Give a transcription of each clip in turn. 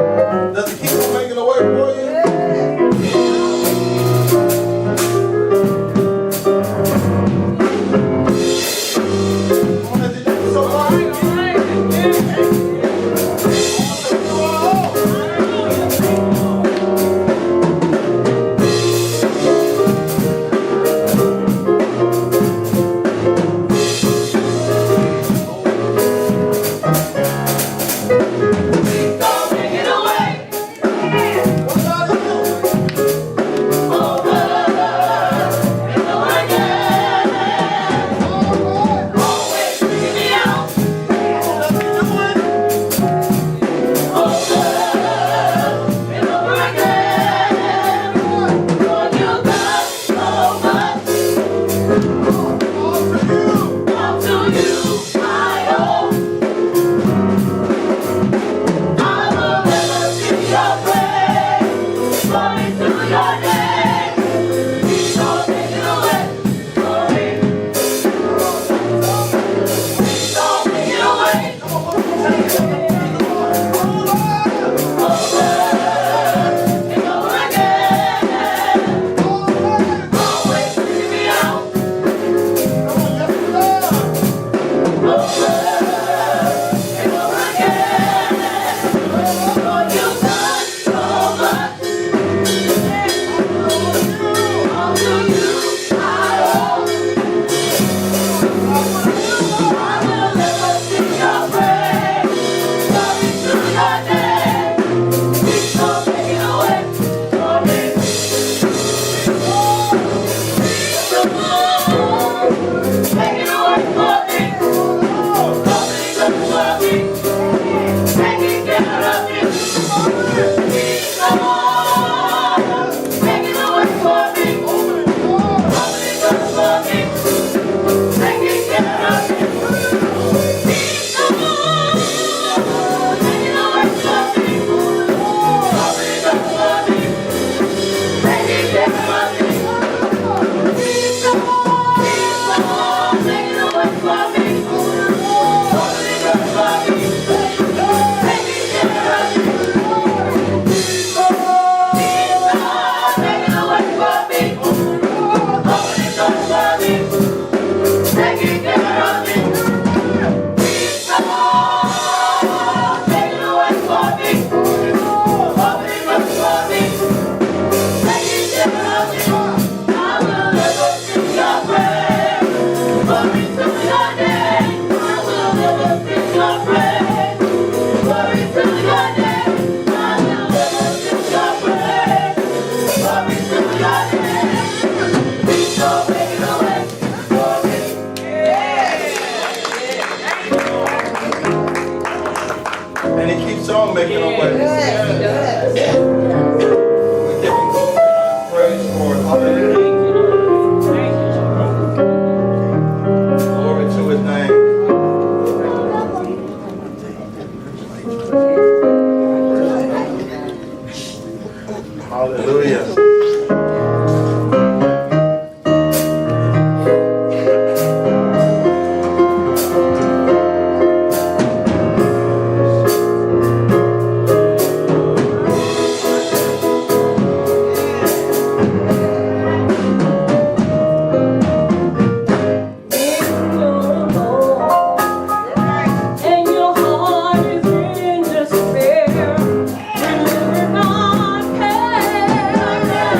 Does it keep on making a way for you? Making a way. Yes, yes. We give him praise for it. Hallelujah. Glory to his name. Hallelujah. Remember God can.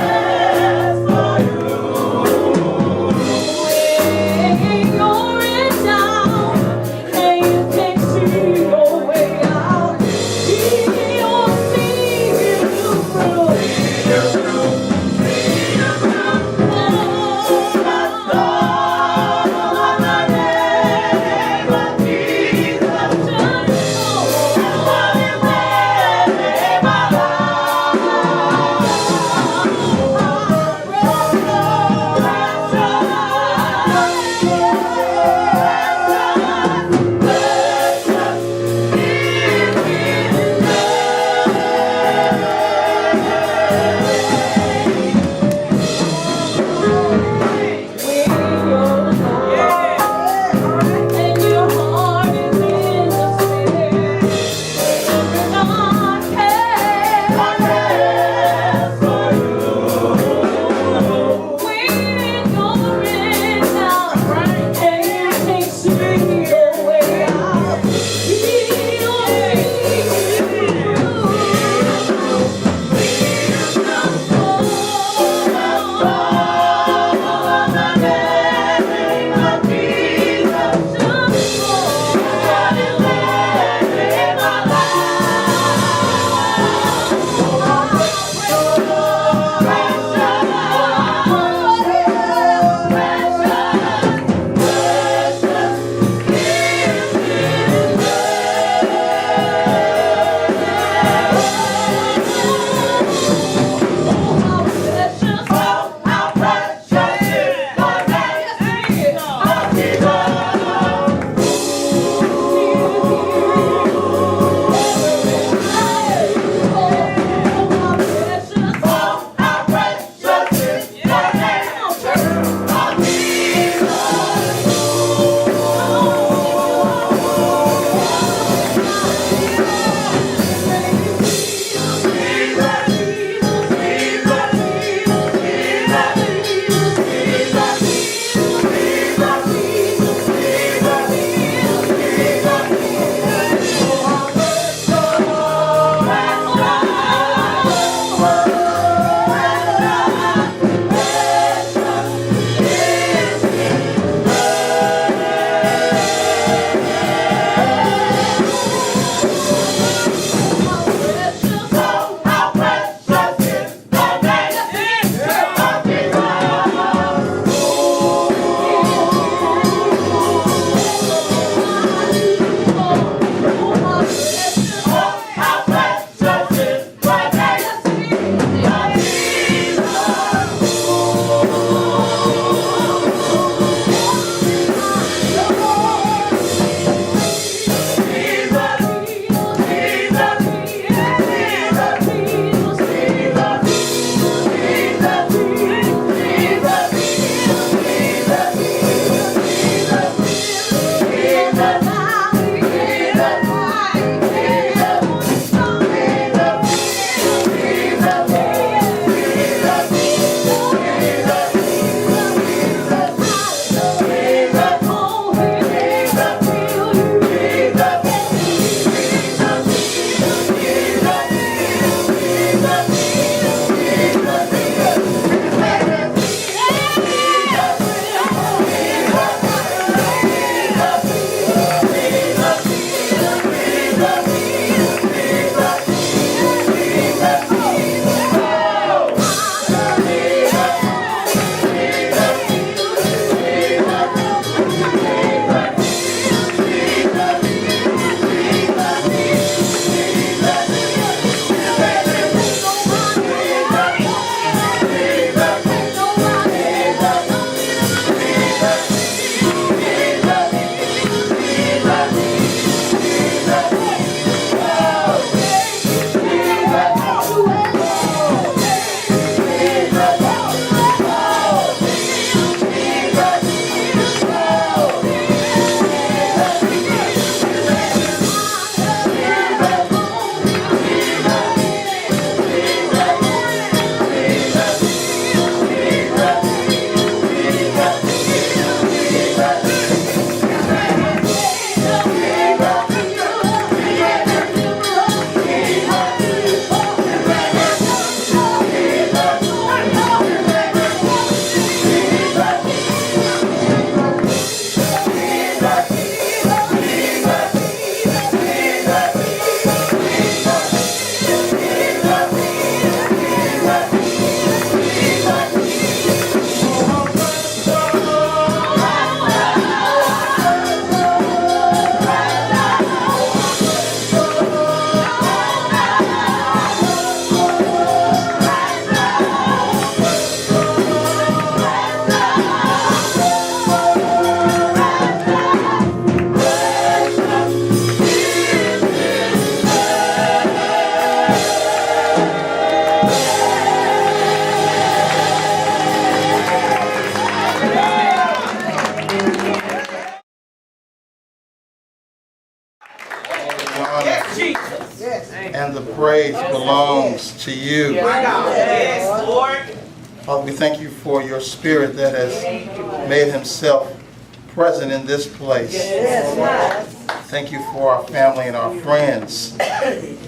And the praise belongs to you. Yes, Lord. Father, we thank you for your spirit that has made himself present in this place. Thank you for our family and our friends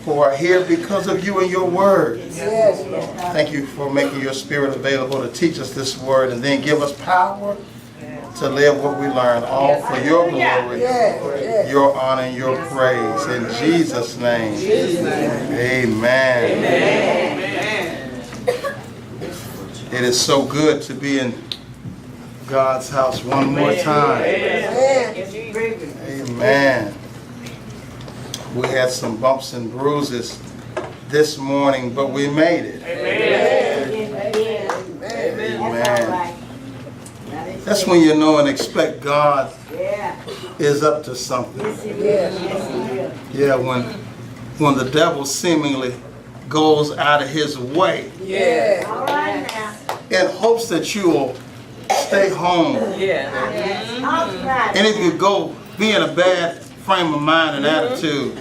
who are here because of you and your word. Thank you for making your spirit available to teach us this word and then give us power to live what we learn, all for your glory, your honor, and your praise. In Jesus' name, amen. It is so good to be in God's house one more time. Amen. We had some bumps and bruises this morning, but we made it. Amen. That's when you know and expect God is up to something. Yeah, when the devil seemingly goes out of his way in hopes that you will stay home. And if you go, be in a bad frame of mind and attitude.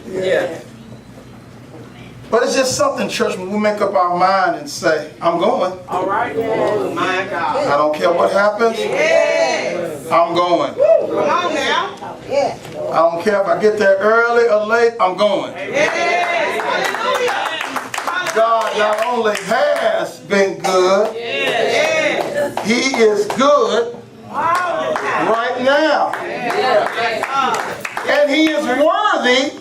But it's just something, church, when we make up our mind and say, I'm going. All right. Oh, my God. I don't care what happens. I'm going. Come on now. I don't care if I get there early or late, I'm going. God not only has been good, he is good right now. And he is worthy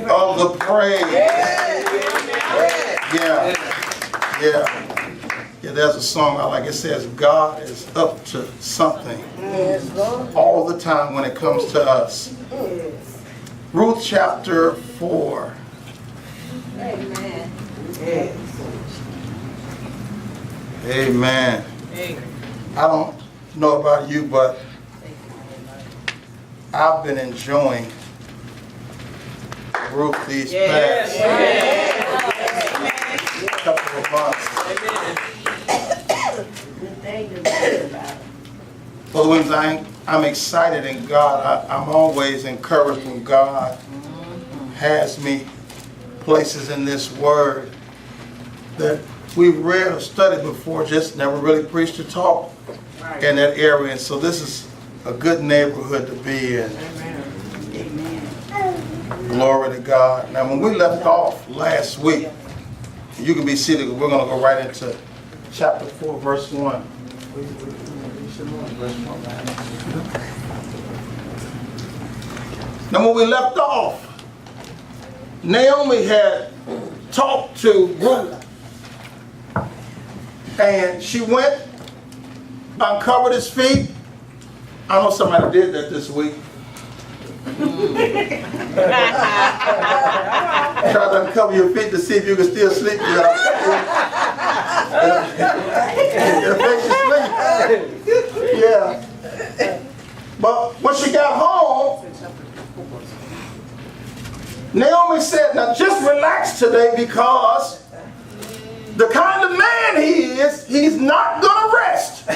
of the praise. Yeah, there's a song I like. It says, God is up to something all the time when it comes to us. Ruth chapter 4. Amen. I don't know about you, but I've been enjoying Ruth these past couple of months. But when I'm excited in God, I'm always encouraged when God has me places in this word that we've read or studied before, just never really preached or taught in that area. And so this is a good neighborhood to be in. Glory to God. Now when we left off last week, you can be seated, we're going to go right into chapter 4, verse 1. Now when we left off, Naomi had talked to Ruth, and she went, uncovered his feet. I know somebody did that this week. Try to uncover your feet to see if you can still sleep. It makes you sleep. Yeah. But when she got home, Naomi said, now just relax today because the kind of man he is, he's not going to rest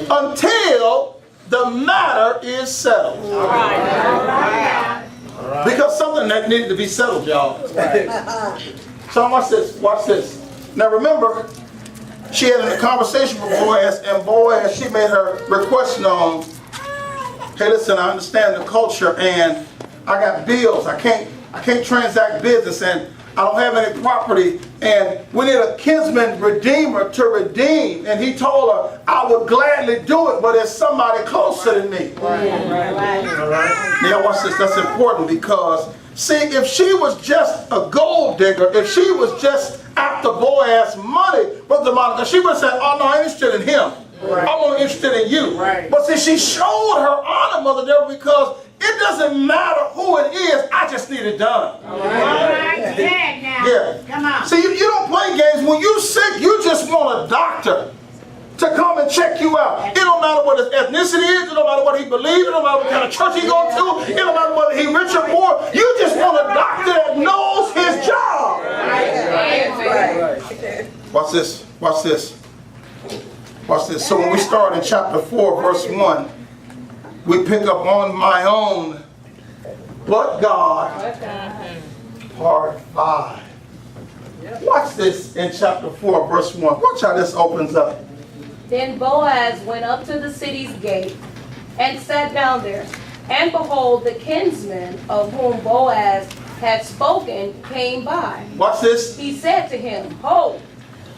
until the matter is settled. All right. Because something that needed to be settled, y'all. So watch this. Watch this. Now remember, she had a conversation with Boaz, and Boaz, she made her request known. Hey, listen, I understand the culture, and I got bills. I can't transact business, and I don't have any property, and we need a kinsman redeemer to redeem. And he told her, I would gladly do it, but there's somebody closer than me. Now watch this. That's important because, see, if she was just a gold digger, if she was just after Boaz's money, Brother Monica, she would have said, oh no, I'm interested in him. I'm only interested in you. But see, she showed her honor, Mother Deborah, because it doesn't matter who it is, I just need it done. All right, Dad, now. Yeah. Come on. See, you don't play games. When you're sick, you just want a doctor to come and check you out. It don't matter what his ethnicity is. It don't matter what he believes. It don't matter what kind of church he goes to. It don't matter whether he's rich or poor. You just want a doctor that knows his job. Watch this. Watch this. Watch this. So when we start in chapter 4, verse 1, we pick up on my own, but God, part 5. Watch this in chapter 4, verse 1. Watch how this opens up. Then Boaz went up to the city's gate and sat down there. And behold, the kinsman of whom Boaz had spoken came by. Watch this. He said to him, Hold,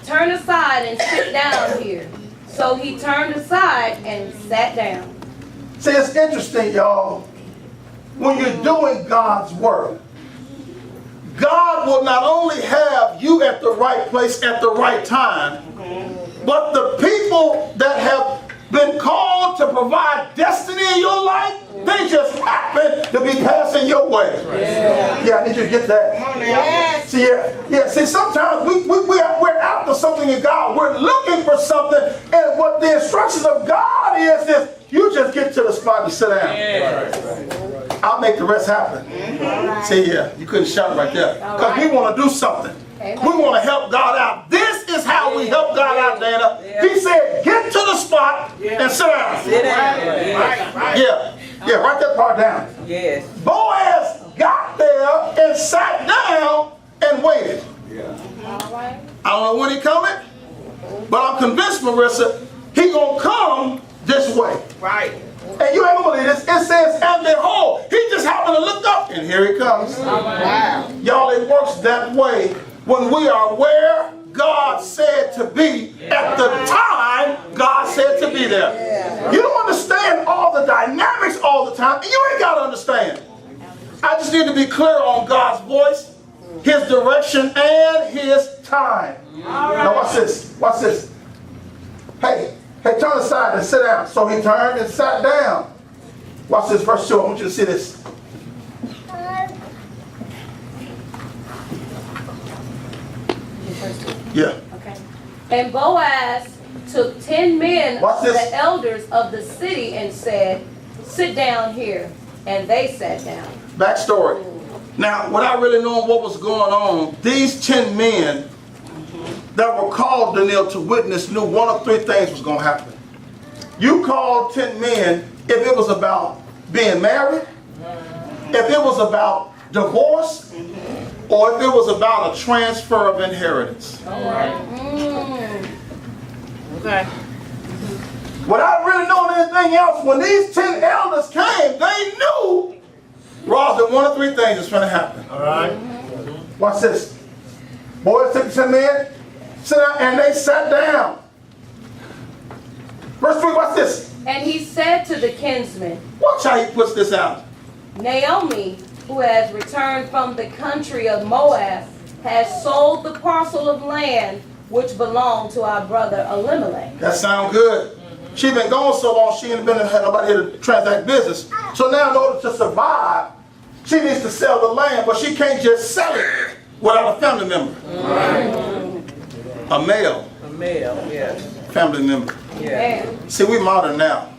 turn aside and sit down here. So he turned aside and sat down. See, it's interesting, y'all. When you're doing God's work, God will not only have you at the right place at the right time, but the people that have been called to provide destiny in your life, they just happen to be passing your way. Yeah, I need you to get that. Yes. See, see, sometimes we're after something in God. We're looking for something, and what the instructions of God is you just get to the spot and sit down. I'll make the rest happen. See, you couldn't shout right there. Because we want to do something. We want to help God out. This is how we help God out, Dana. He said, get to the spot and sit down. Yeah, write that part down. Yes. Boaz got there and sat down and waited. I don't know when he coming, but I'm convinced, Marissa, he gonna come this way. Right. And you ain't gonna believe this. It says, and behold, he just happened to look up, and here he comes. Wow. Y'all, it works that way when we are where God said to be at the time God said to be there. You don't understand all the dynamics all the time, and you ain't got to understand. I just need to be clear on God's voice, his direction, and his time. Now watch this. Watch this. Hey, turn aside and sit down. So he turned and sat down. Watch this, verse 2. I want you to see this. Yeah. Okay. And Boaz took 10 men Watch of this. the elders of the city and said, Sit down here. And they sat down. Backstory. Now, without really knowing what was going on, these 10 men that were called to kneel to witness knew one of 3 things was going to happen. You called 10 men if it was about being married, if it was about divorce, or if it was about a transfer of inheritance. Okay. Without really knowing anything else, when these 10 elders came, they knew, Ross, that one of 3 things is going to happen. All right. Watch this. Boys took 10 men, sit down, and they sat down. Verse 3, watch this. And he said to the kinsman, Watch how he puts this out. Naomi, who has returned from the country of Moab, has sold the parcel of land which belonged to our brother Elimelech. That sound good. She been gone so long, she ain't had nobody here to transact business. So now in order to survive, she needs to sell the land, but she can't just sell it without a family member. A male. A male, yes. Family member. Yeah. See, we modern now.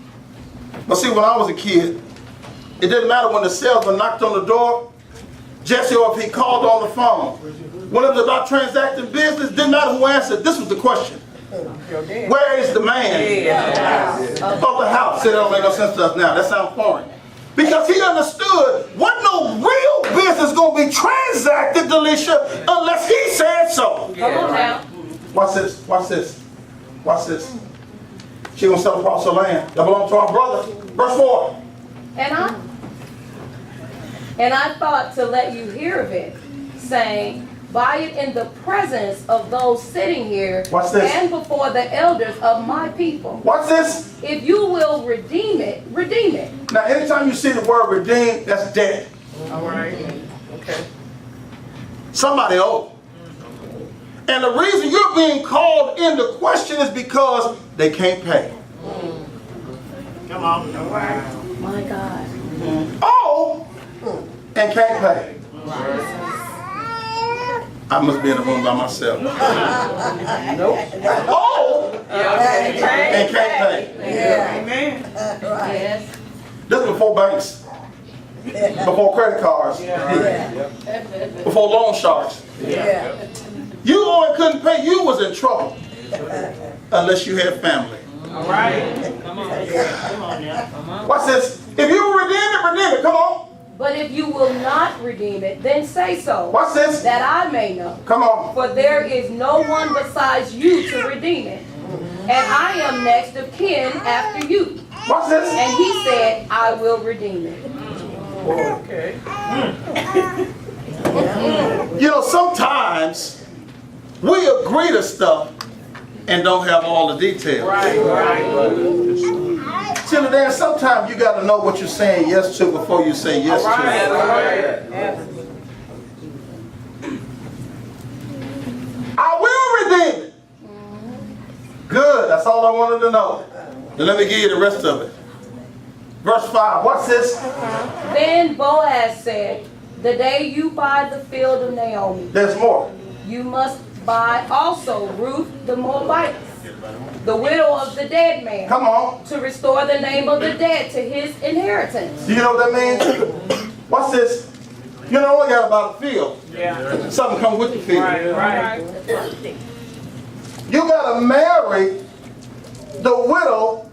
But see, when I was a kid, it didn't matter when the salesman knocked on the door. Jesse, or if he called on the phone. When it was about transacting business, didn't matter who answered. This was the question. Where is the man of the house? See, that don't make no sense to us now. That sounds foreign. Because he understood what no real business going to be transacted, Delisha, unless he said so. Come on now. Watch this. Watch this. Watch this. She gonna sell across her land. That belongs to our brother. Verse 4. And I thought to let you hear of it, saying, buy it in the presence of those sitting here Watch this. and before the elders of my people. Watch this. If you will redeem it, redeem it. Now, anytime you see the word redeem, that's dead. All right. Okay. Somebody owed. And the reason you're being called into question is because they can't pay. Come on. All right. My God. Oh, and can't pay. I must be in the room by myself. Nope. Oh, and can't pay. Amen. Yes. This is before banks, before credit cards, before loan sharks. You owe and couldn't pay, you was in trouble. Unless you had family. All right. Come on. Come on now. Come on. Watch this. If you redeem it, redeem it. Come on. But if you will not redeem it, then say so, Watch this. that I may know. Come on. For there is no one besides you to redeem it. And I am next of kin after you. Watch this. And he said, I will redeem it. Okay. You know, sometimes we agree to stuff and don't have all the details. Right. Till then, sometimes you got to know what you're saying yes to before you say yes to it. I will redeem it. Good. That's all I wanted to know. Now let me give you the rest of it. Verse 5. What's this? Then Boaz said, the day you buy the field of Naomi, There's more. you must buy also Ruth the Moabitess, the widow of the dead man, Come on. to restore the name of the dead to his inheritance. Do you know what that means? What's this? You don't only got about a field. Yeah. Something comes with the field. Right. You got to marry the widow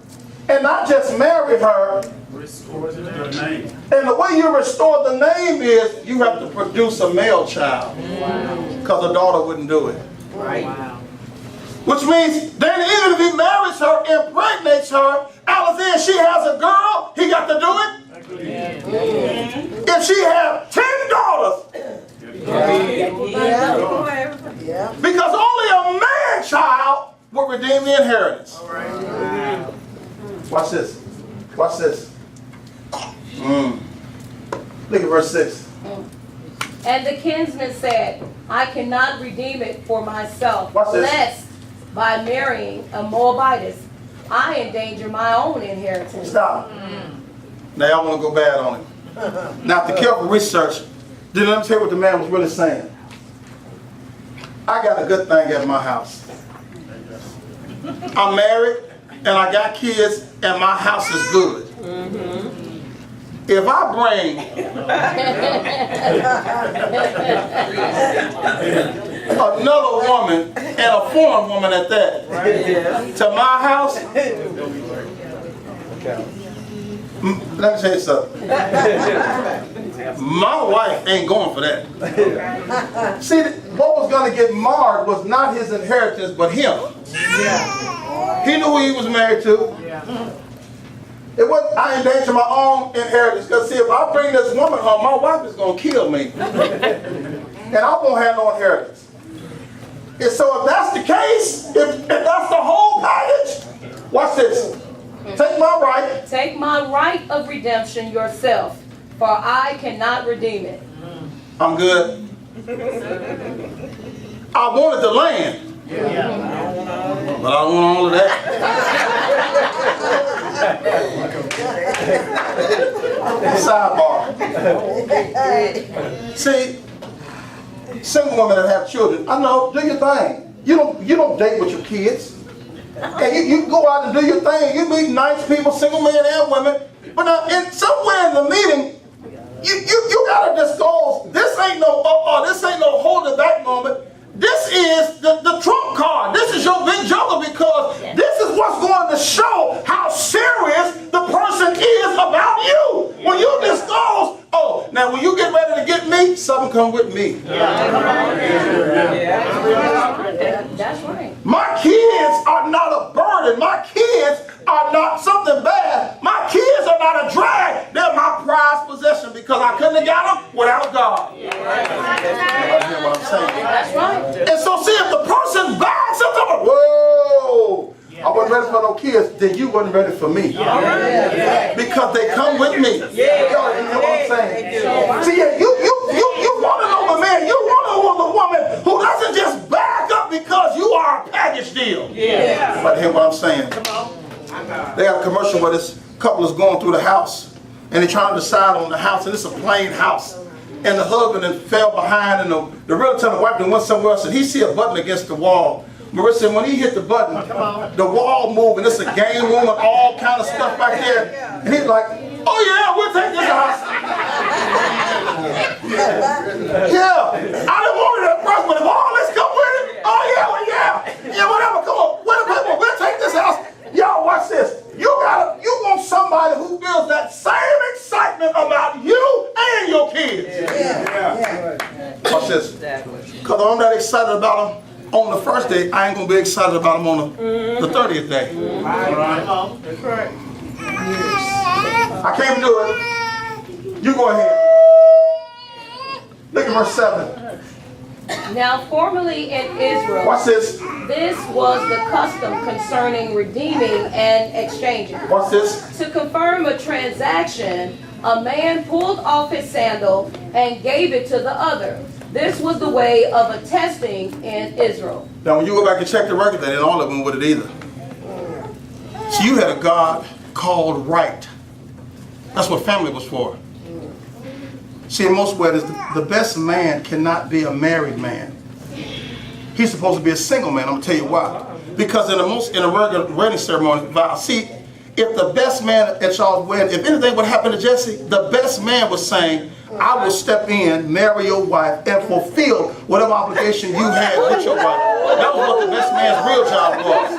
and not just marry her. And the way you restore the name is you have to produce a male child. Because a daughter wouldn't do it. Right. Wow. Which means then even if he marries her, impregnates her, out then she has a girl, he got to do it. If she had 10 daughters, because only a man child will redeem the inheritance. Watch this. Watch this. Look at verse 6. And the kinsman said, I cannot redeem it for myself, Watch this. lest by marrying a Moabitess, I endanger my own inheritance. Stop. Now y'all want to go bad on him. Now after careful research, then let me tell you what the man was really saying. I got a good thing at my house. I'm married and I got kids and my house is good. If I bring another woman, and a foreign woman at that, to my house, let me tell you something. My wife ain't going for that. See, what was going to get marred was not his inheritance, but him. He knew who he was married to. It wasn't, I endanger my own inheritance. Because see, if I bring this woman home, my wife is going to kill me. And I won't have no inheritance. And so if that's the case, if that's the whole package, watch this. Take my right. Take my right of redemption yourself, for I cannot redeem it. I'm good. I wanted the land. But I don't want all of that. Sidebar. See, single women that have children, I know, do your thing. You don't date with your kids. And you go out and do your thing. You meet nice people, single men and women. But now, somewhere in the meeting, you gotta disclose. This ain't no this ain't no hold it back moment. This is the trump card. This is your big joker because this is what's going to show how serious the person is about you. When you disclose, oh, now when you get ready to get me, something come with me. That's right. My kids are not a burden. My kids are not something bad. My kids are not a drag. They're my prized possession because I couldn't have got them without God. You hear what I'm saying? That's right. And so see, if the person backs up, whoa, I wasn't ready for no kids, then you wasn't ready for me. Because they come with me. Y'all hear what I'm saying? See, you want to know the man, you want to know the woman who doesn't just back up because you are a package deal. But hear what I'm saying? They got a commercial where this couple is going through the house and they're trying to decide on the house, and it's a plain house. And the husband then fell behind, and the realtor and the wife went somewhere else, and he see a button against the wall. Marissa said when he hit the button, the wall moved, and it's a game room and all kind of stuff back there. And he's like, oh yeah, we'll take this house. Yeah, I didn't want it at first, but if all this come with it, oh yeah, well yeah, whatever, come on, we'll take this house. Y'all watch this. You want somebody who feels that same excitement about you and your kids. Watch this. Because I'm not excited about them on the first day, I ain't going to be excited about them on the 30th day. That's right. I can't do it. You go ahead. Look at verse 7. Now, formerly in Israel, Watch this. this was the custom concerning redeeming and exchanging. Watch this. To confirm a transaction, a man pulled off his sandal and gave it to the other. This was the way of attesting in Israel. Now, when you go back and check the record, they didn't all of them with it either. So you had a God called right. That's what family was for. See, in most ways, the best man cannot be a married man. He's supposed to be a single man. I'm going to tell you why. Because in a regular wedding ceremony, see, if the best man at y'all's wedding, if anything would happen to Jesse, the best man was saying, I will step in, marry your wife, and fulfill whatever obligation you had with your wife. That was what the best man's real job was.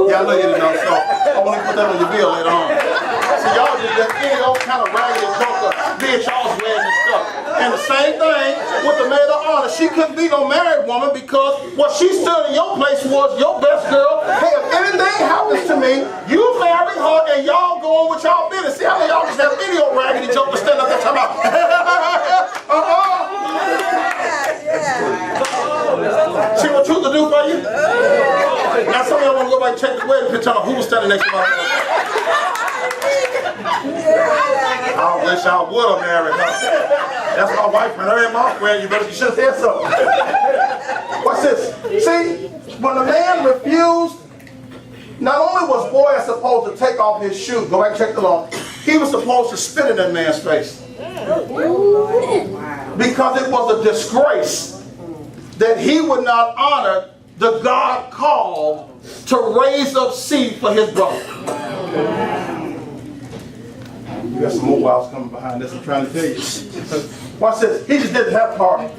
Yeah, I know you didn't know, so I want to put that on your bill later on. So y'all just let any old kind of raggedy joker be at y'all's wedding and stuff. And the same thing with the maid of honor. She couldn't be no married woman because what she stood in your place was your best girl. Hey, if anything happens to me, you marry her and y'all go on with y'all business. See how y'all just have any old raggedy joker stand up there talking about see what truth to do for you? Now some of y'all want to go back and check the wedding picture on who was standing next to my I wish I would have married her. That's my wife, and her ain't my friend. You should have said something. What's this? See, when the man refused, not only was Boaz supposed to take off his shoes, go back and check the law, he was supposed to spit in that man's face. Because it was a disgrace that he would not honor the God called to raise up seed for his brother. You got some more wives coming behind this, I'm trying to tell you. Watch this. He just didn't have part.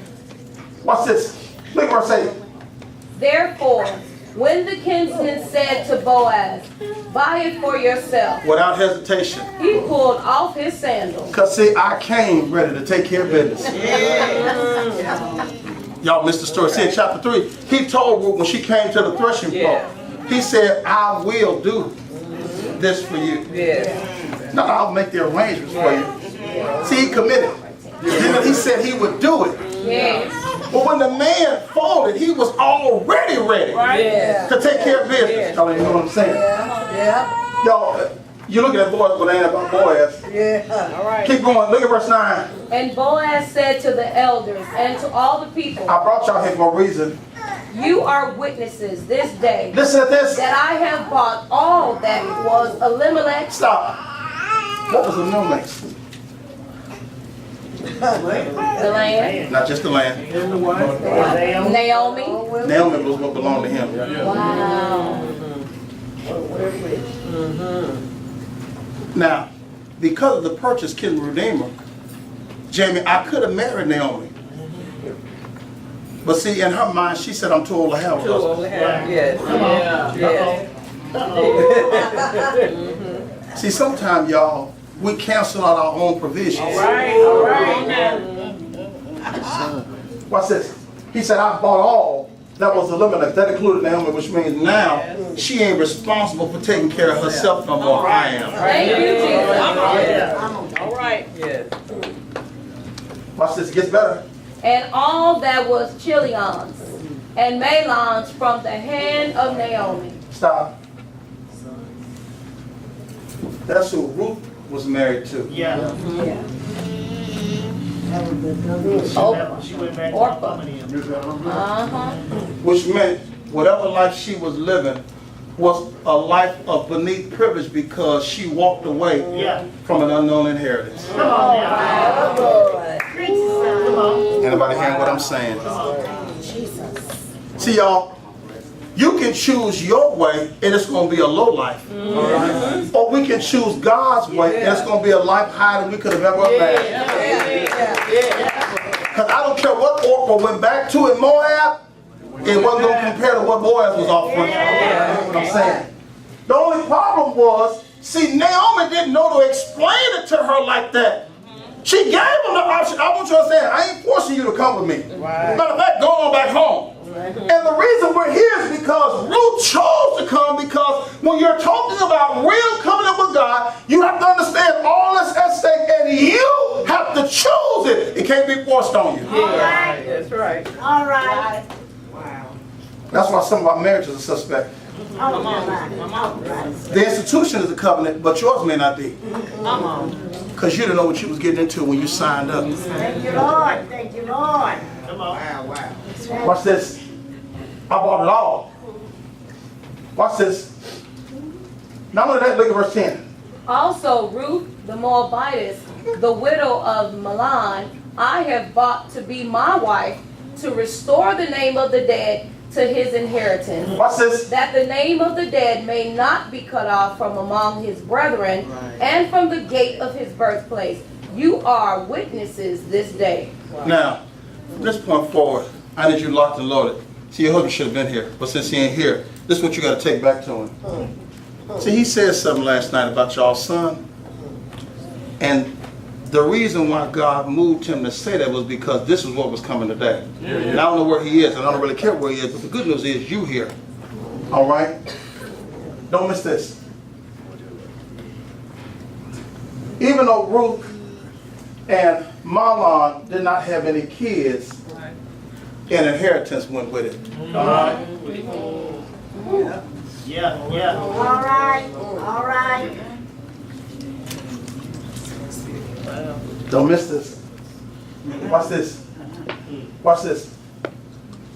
Watch this. Look at verse 8. Therefore, when the kinsman said to Boaz, buy it for yourself, Without hesitation. he pulled off his sandal. Because see, I came ready to take care of business. Y'all missed the story. See in chapter 3, he told Ruth when she came to the threshing floor, he said, I will do this for you. Not I'll make the arrangements for you. See, he committed. He said he would do it. But when the man folded, he was already ready to take care of business. Y'all know what I'm saying? Y'all, you're looking at Boaz, but it ain't about Boaz. Keep going. Look at verse 9. And Boaz said to the elders and to all the people, I brought y'all here for a reason. you are witnesses this day Listen to this. that I have bought all that was Elimelech. Stop. What was Elimelech's? The land. Not just the land. Naomi. Naomi was what belonged to him. Wow. Now, because of the purchase, King Redeemer, Jamie, I could have married Naomi. But see, in her mind, she said, I'm too old to have a husband. Yes. Yes. See, sometimes, y'all, we cancel out our own provisions. All right. Watch this. He said, I bought all that was eliminated. That included Naomi, which means now she ain't responsible for taking care of herself no more. I am. Thank you, Jesus. All right. Yes. Watch this. It gets better. And all that was Chilion's and Mahlon's from the hand of Naomi. Stop. That's who Ruth was married to. Yeah. She went back to Orpah. Orpah. Which meant whatever life she was living was a life of beneath privilege because she walked away Yeah. from an unknown inheritance. Come on now. Come on. Anybody hearing what I'm saying? See, y'all, you can choose your way and it's going to be a low life. Or we can choose God's way and it's going to be a life higher than we could have ever imagined. Because I don't care what Orpah went back to in Moab, it wasn't going to compare to what Boaz was offering. That's what I'm saying. The only problem was, see, Naomi didn't know to explain it to her like that. She gave him the option. I want you to understand, I ain't forcing you to come with me. Matter of fact, go on back home. And the reason we're here is because Ruth chose to come, because when you're talking about real covenant with God, you have to understand all that's at stake and you have to choose it. It can't be forced on you. Yeah, that's right. All right. That's why some of our marriages are suspect. The institution is a covenant, but yours may not be. Because you didn't know what you was getting into when you signed up. Thank you, Lord. Thank you, Lord. Come on. Watch this. I bought it all. Watch this. Not only that, look at verse 10. Also Ruth the Moabitess, the widow of Mahlon, I have bought to be my wife, to restore the name of the dead to his inheritance, Watch this. that the name of the dead may not be cut off from among his brethren and from the gate of his birthplace. You are witnesses this day. Now, from this point forward, I need you locked and loaded. See, your husband should have been here, but since he ain't here, this is what you got to take back to him. See, he said something last night about y'all's son, and the reason why God moved him to say that was because this is what was coming today. And I don't know where he is, and I don't really care where he is, but the good news is you here. All right? Don't miss this. Even though Ruth and Mahlon did not have any kids, an inheritance went with it. All right? Yeah. All right. All right. Don't miss this. Watch this. Watch this.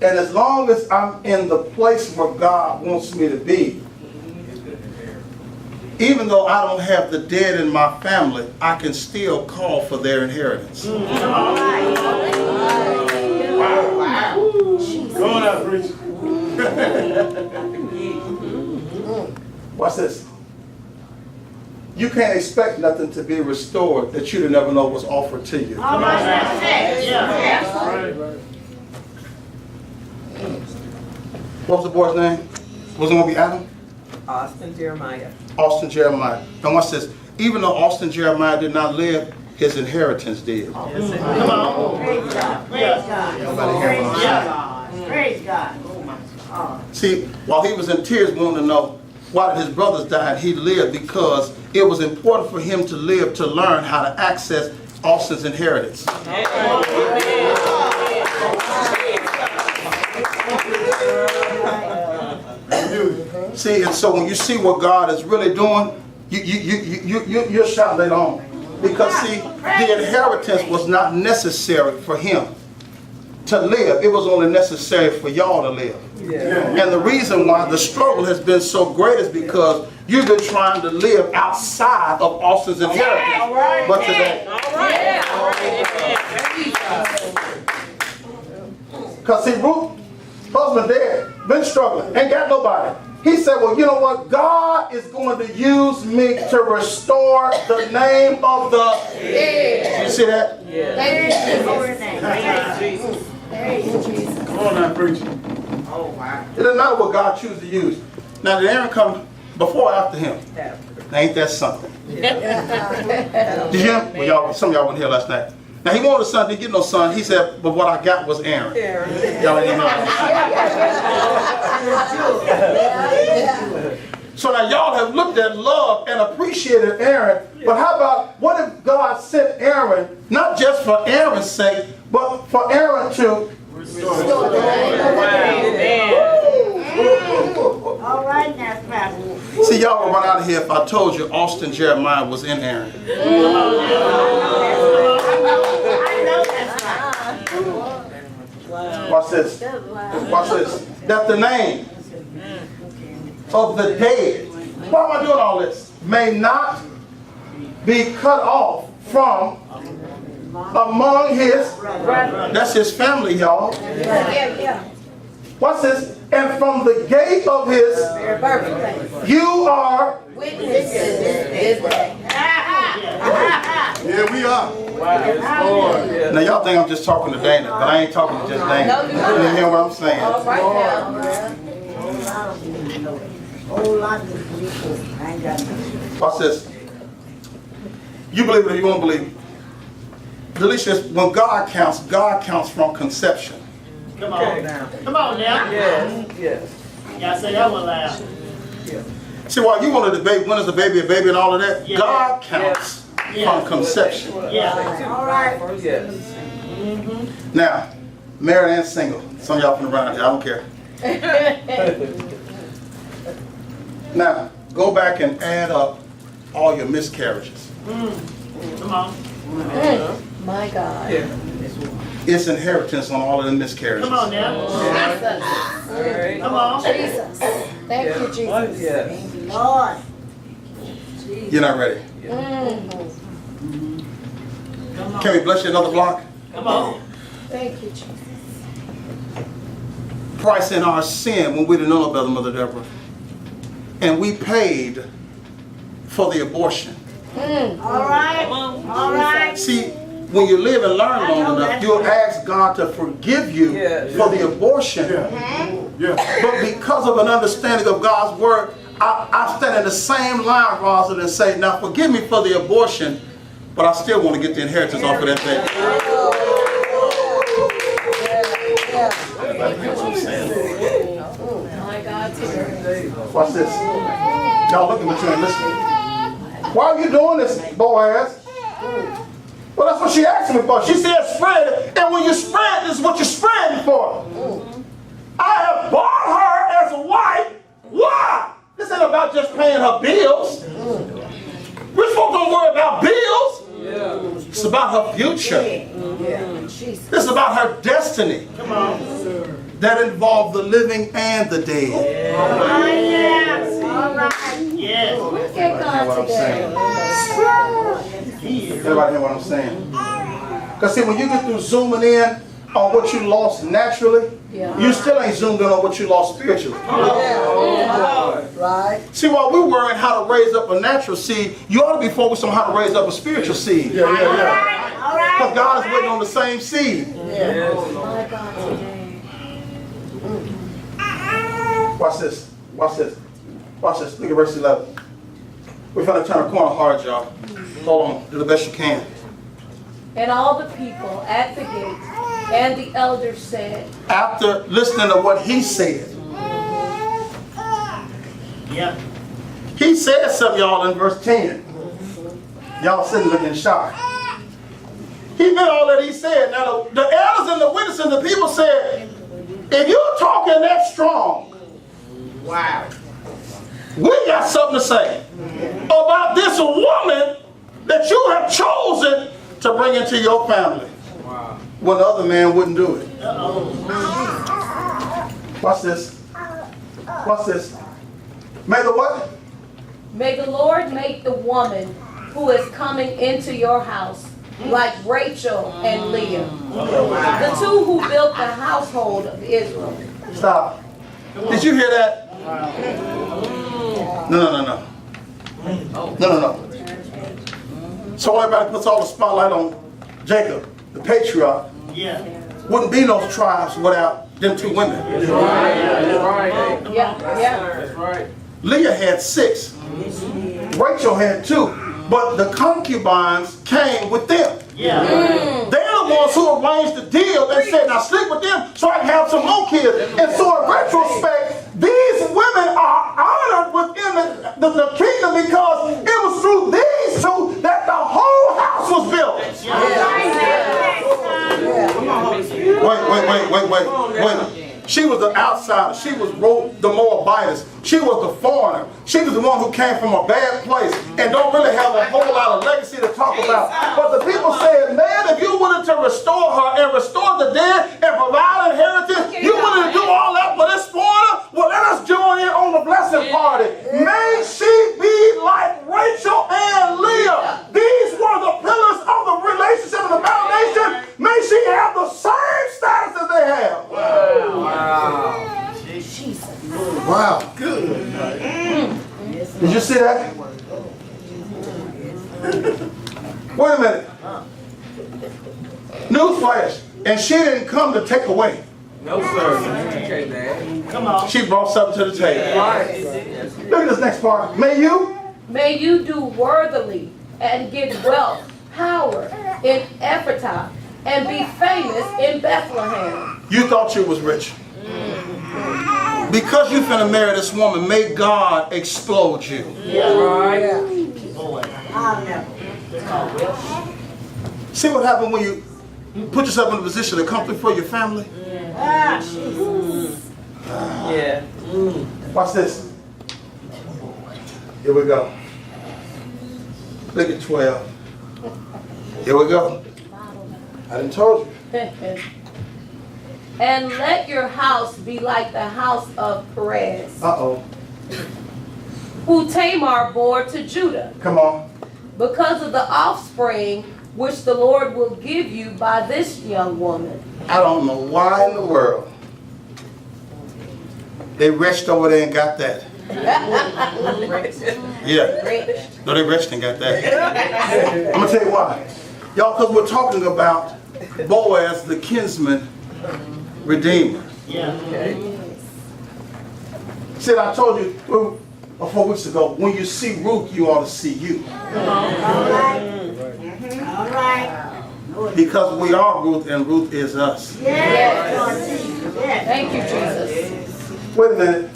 And as long as I'm in the place where God wants me to be, even though I don't have the dead in my family, I can still call for their inheritance. Going up, preacher. Watch this. You can't expect nothing to be restored that you didn't ever know was offered to you. All right. Yeah. What was the boy's name? Was it going to be Adam? Austin Jeremiah. Austin Jeremiah. And watch this. Even though Austin Jeremiah did not live, his inheritance did. Come on. Praise God. Praise God. Nobody hear what I'm saying? Praise God. See, while he was in tears wanting to know why did his brothers die, he lived because it was important for him to live to learn how to access Austin's inheritance. See, and so when you see what God is really doing, you'll shout later on. Because see, the inheritance was not necessary for him to live. It was only necessary for y'all to live. And the reason why the struggle has been so great is because you've been trying to live outside of Austin's inheritance. But today, because see, Ruth, husband dead, been struggling, ain't got nobody. He said, well, you know what? God is going to use me to restore the name of the dead. You see that? Yeah. Come on now, preacher. Oh, wow. It doesn't matter what God chooses to use. Now, did Aaron come before or after him? Now, ain't that something? Did you hear him? Well, y'all, some of y'all weren't here last night. Now, he wanted a son, didn't get no son. He said, but what I got was Aaron. Y'all ain't even know. So now y'all have looked at love and appreciated Aaron, but how about, what if God sent Aaron, not just for Aaron's sake, but for Aaron to restore the All right now, Pastor. See, y'all will run out of here if I told you Austin Jeremiah was in Aaron. I know that's right. Watch this. Watch this. That the name of the dead, why am I doing all this? May not be cut off from among his, that's his family, y'all. What's this? And from the gate of his, you are Witnesses. Yeah, we are. Now y'all think I'm just talking to Dana, but I ain't talking to just Dana. No, you're not. You hear what I'm saying? All right now. Whole lot of people. I ain't got nothing. Watch this. You believe it or you won't believe it. Delicious, when God counts from conception. Come on now. Come on now. Yes, yes. Y'all say that one loud. See, while you want to debate when is a baby and all of that, Yeah. God counts from conception. Yeah. All right. Yes. Now, married and single. Some of y'all from around here, I don't care. Now, go back and add up all your miscarriages. Come on. My God. Yeah. It's inheritance on all of the miscarriages. Come on now. All right. Come on. Jesus. Thank you, Jesus. Yes. Lord. You're not ready. Come on. Can we bless you another block? Come on. Thank you, Jesus. Price in our sin when we didn't know no better, Mother Deborah. And we paid for the abortion. All right. All right. See, when you live and learn long enough, you'll ask God to forgive you for the abortion. But because of an understanding of God's word, I stand in the same line, Rosalind, and say, now forgive me for the abortion, but I still want to get the inheritance off of that thing. My God, today. Watch this. Y'all looking, but you ain't listening. Why are you doing this, Boaz? Well, that's what she asked me for. She said spread it, and when you spread, this is what you're spreading for. I have bought her as a wife. Why? This ain't about just paying her bills. We're supposed to worry about bills. It's about her future. This is about her destiny. Come on. That involves the living and the dead. All right. Yes. All right. Yes. Look at God What I'm today. Everybody hear what I'm saying? Because see, when you get through zooming in on what you lost naturally, you still ain't zoomed in on what you lost spiritually. Right. See, while we're worrying how to raise up a natural seed, you ought to be focused on how to raise up a spiritual seed. All right. All right. Because God is waiting on the same seed. My God, today. Watch this. Watch this. Watch this. Look at verse 11. We're going to turn a corner hard, y'all. Hold on. Do the best you can. And all the people at the gate and the elders said, After listening to what he said, Yeah. he said something, y'all, in verse 10. Y'all sitting looking shocked. He meant all that he said. Now, the elders and the witnesses and the people said, if you're talking that strong, Wow. we got something to say about this woman that you have chosen to bring into your family. Wow. When the other man wouldn't do it. Watch this. Watch this. May the what? May the Lord make the woman who is coming into your house like Rachel and Leah, the two who built the household of Israel. Stop. Did you hear that? No. So everybody puts all the spotlight on Jacob, the patriarch. Yeah. Wouldn't be no tribes without them two women. That's right. Yeah. That's right. Leah had 6. Rachel had 2. But the concubines came with them. Yeah. They're the ones who arranged the deal and said, now sleep with them so I can have some more kids. And so in retrospect, these women are honored within the kingdom because it was through these two that the whole house was built. Wait. She was the outsider. She was the Moabitess. She was the foreigner. She was the one who came from a bad place and don't really have a whole lot of legacy to talk about. But the people said, man, if you're willing to restore her and restore the dead and provide inheritance, you're willing to do all that for this foreigner? Well, let us join in on the blessing party. May she be like Rachel and Leah. These were the pillars of the relationship of the foundation. May she have the same status as they have. Wow. Good. Did you see that? Wait a minute. Newsflash. And she didn't come to take away. No, sir. Okay, man. Come on. She brought something to the table. Look at this next part. May you do worthily and get wealth, power in Ephrathah, and be famous in Bethlehem. You thought you was rich. Because you finna marry this woman, may God explode you. See what happened when you put yourself in a position to come through for your family? Watch this. Here we go. Look at 12. Here we go. I done told you. And let your house be like the house of Perez, who Tamar bore to Judah, Come on. because of the offspring which the Lord will give you by this young woman. I don't know why in the world they reached over there and got that. Yeah. No, they reached and got that. I'm going to tell you why. Y'all, because we're talking about Boaz, the kinsman redeemer. Yeah. See, I told you 4 weeks ago, when you see Ruth, you ought to see you. All right. Because we are Ruth and Ruth is us. Thank you, Jesus. Wait a minute.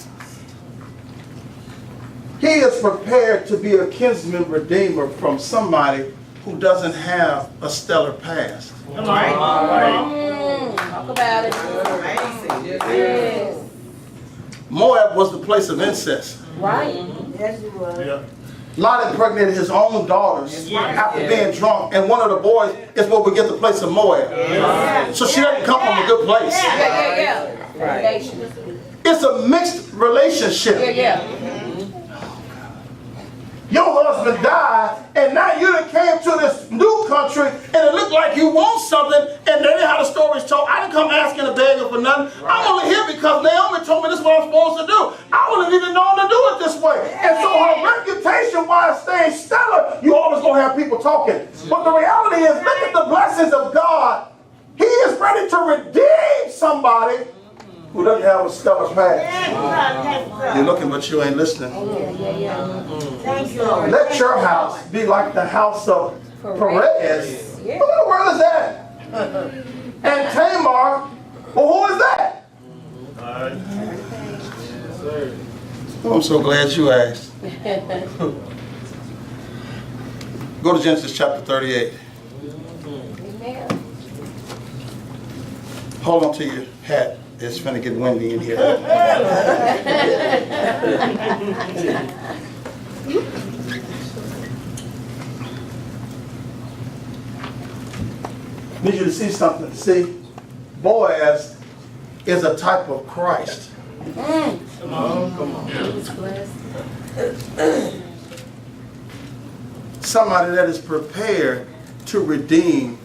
He is prepared to be a kinsman redeemer from somebody who doesn't have a stellar past. Come on. Talk about it. Yes. Moab was the place of incest. Right. Yes, it was. Lot impregnated his own daughters after being drunk, and one of the boys is where we get the place of Moab. So she doesn't come from a good place. Yeah. It's a mixed relationship. Your husband died, and now you done came to this new country, and it looked like you want something, and that ain't how the story's told. I didn't come asking a beggar for nothing. I'm only here because Naomi told me this is what I'm supposed to do. I wouldn't even known to do it this way. And so her reputation, while staying stellar, you always gonna have people talking. But the reality is, look at the blessings of God. He is ready to redeem somebody who doesn't have a stellar past. You're looking, but you ain't listening. Thank you, Lord. Let your house be like the house of Perez. Who in the world is that? And Tamar, well, who is that? Oh, I'm so glad you asked. Go to Genesis chapter 38. Hold on to your hat. It's finna get windy in here. Need you to see something. See, Boaz is a type of Christ. Come on. Somebody that is prepared to redeem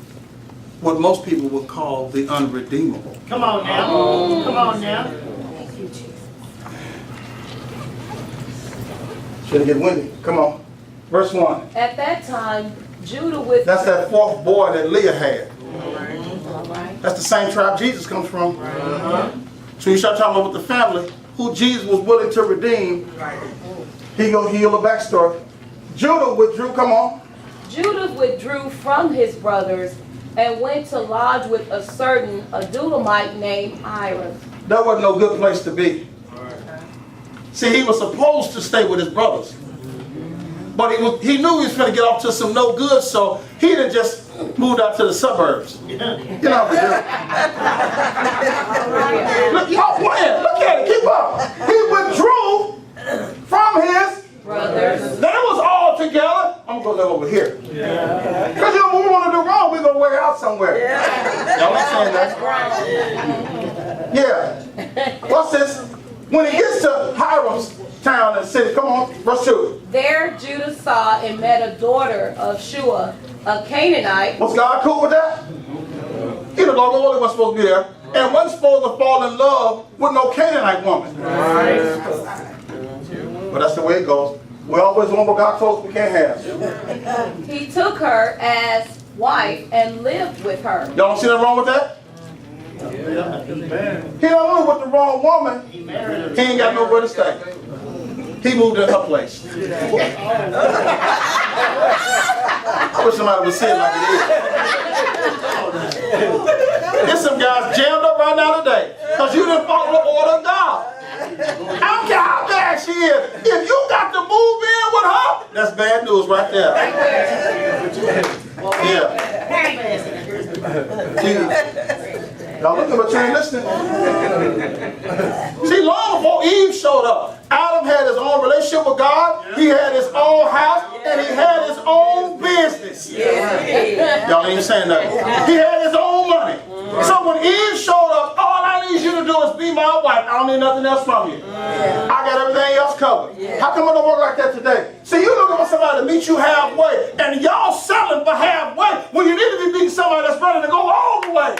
what most people would call the unredeemable. Come on now. Should get windy. Come on. Verse 1. At that time, Judah with... That's that fourth boy that Leah had. All right. That's the same tribe Jesus comes from. So you start talking about with the family, who Jesus was willing to redeem. He go heal the backstory. Judah withdrew, come on. Judah withdrew from his brothers and went to lodge with a certain Adulamite named Ira. That wasn't no good place to be. See, he was supposed to stay with his brothers. But he knew he was going to get off to some no good, so he didn't just move out to the suburbs. You know what we do. Look, y'all playing. Look at it. Keep up. He withdrew from his Brothers. They was all together. I'm going to go over here. Because when we want to do wrong, we're going to way out somewhere. Y'all understand that? Yeah. What's this? When he gets to Hiram's town and city, come on, verse 2. There Judah saw and met a daughter of Shua, a Canaanite. Was God cool with that? He the Lord only was supposed to be there. And wasn't supposed to fall in love with no Canaanite woman. But that's the way it goes. We always want what God told us we can't have. He took her as wife and lived with her. Y'all don't see nothing wrong with that? He not only with the wrong woman, he ain't got nowhere to stay. He moved in her place. I wish somebody would say it like it is. There's some guys jammed up right now today because you didn't follow the order of God. I don't care how bad she is. If you got to move in with her, that's bad news right there. Yeah. Y'all looking, but you ain't listening. See, long before Eve showed up, Adam had his own relationship with God. He had his own house, and he had his own business. Y'all ain't saying nothing. He had his own money. So when Eve showed up, all I need you to do is be my wife. I don't need nothing else from you. I got everything else covered. How come it don't work like that today? See, you looking for somebody to meet you halfway, and y'all settling for halfway when you need to be meeting somebody that's ready to go all the way.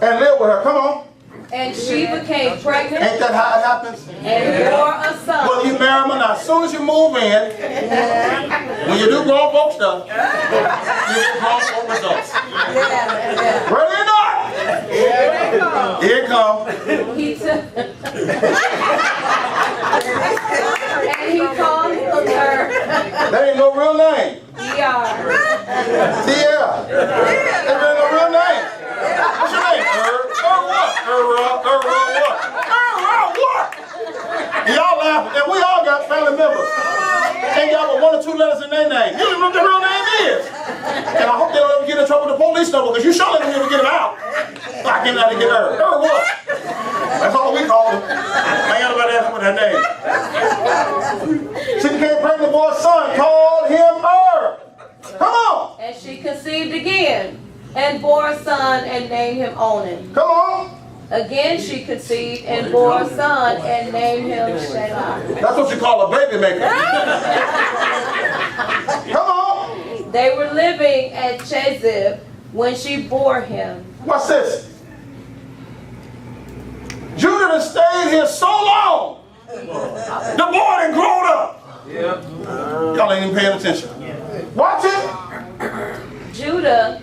And live with her. Come on. And she became pregnant. Ain't that how it happens? And bore a son. Well, you marry them or not. As soon as you move in, when you do grown folk stuff, you get grown folk results. Ready or not? Here it comes. He took and he called her That ain't no real name. Sierra. Sierra. That ain't no real name. What's your name? What? What? Y'all laughing, and we all got family members. Ain't got but 1 or 2 letters in their name. You don't know what their real name is. And I hope they don't ever get in trouble with the police number, because you surely don't ever get them out. I came out to get her. What? That's all we call them. I ain't got nobody asking for that name. She became pregnant for a son, called him Come on. And she conceived again and bore a son and named him Onan. Come on. Again she conceived and bore a son and named him Shelah. That's what you call a baby maker. Come on. They were living at Chezib when she bore him. What's this? Judah done stayed here so long. The boy done grown up. Y'all ain't even paying attention. Watch it. Judah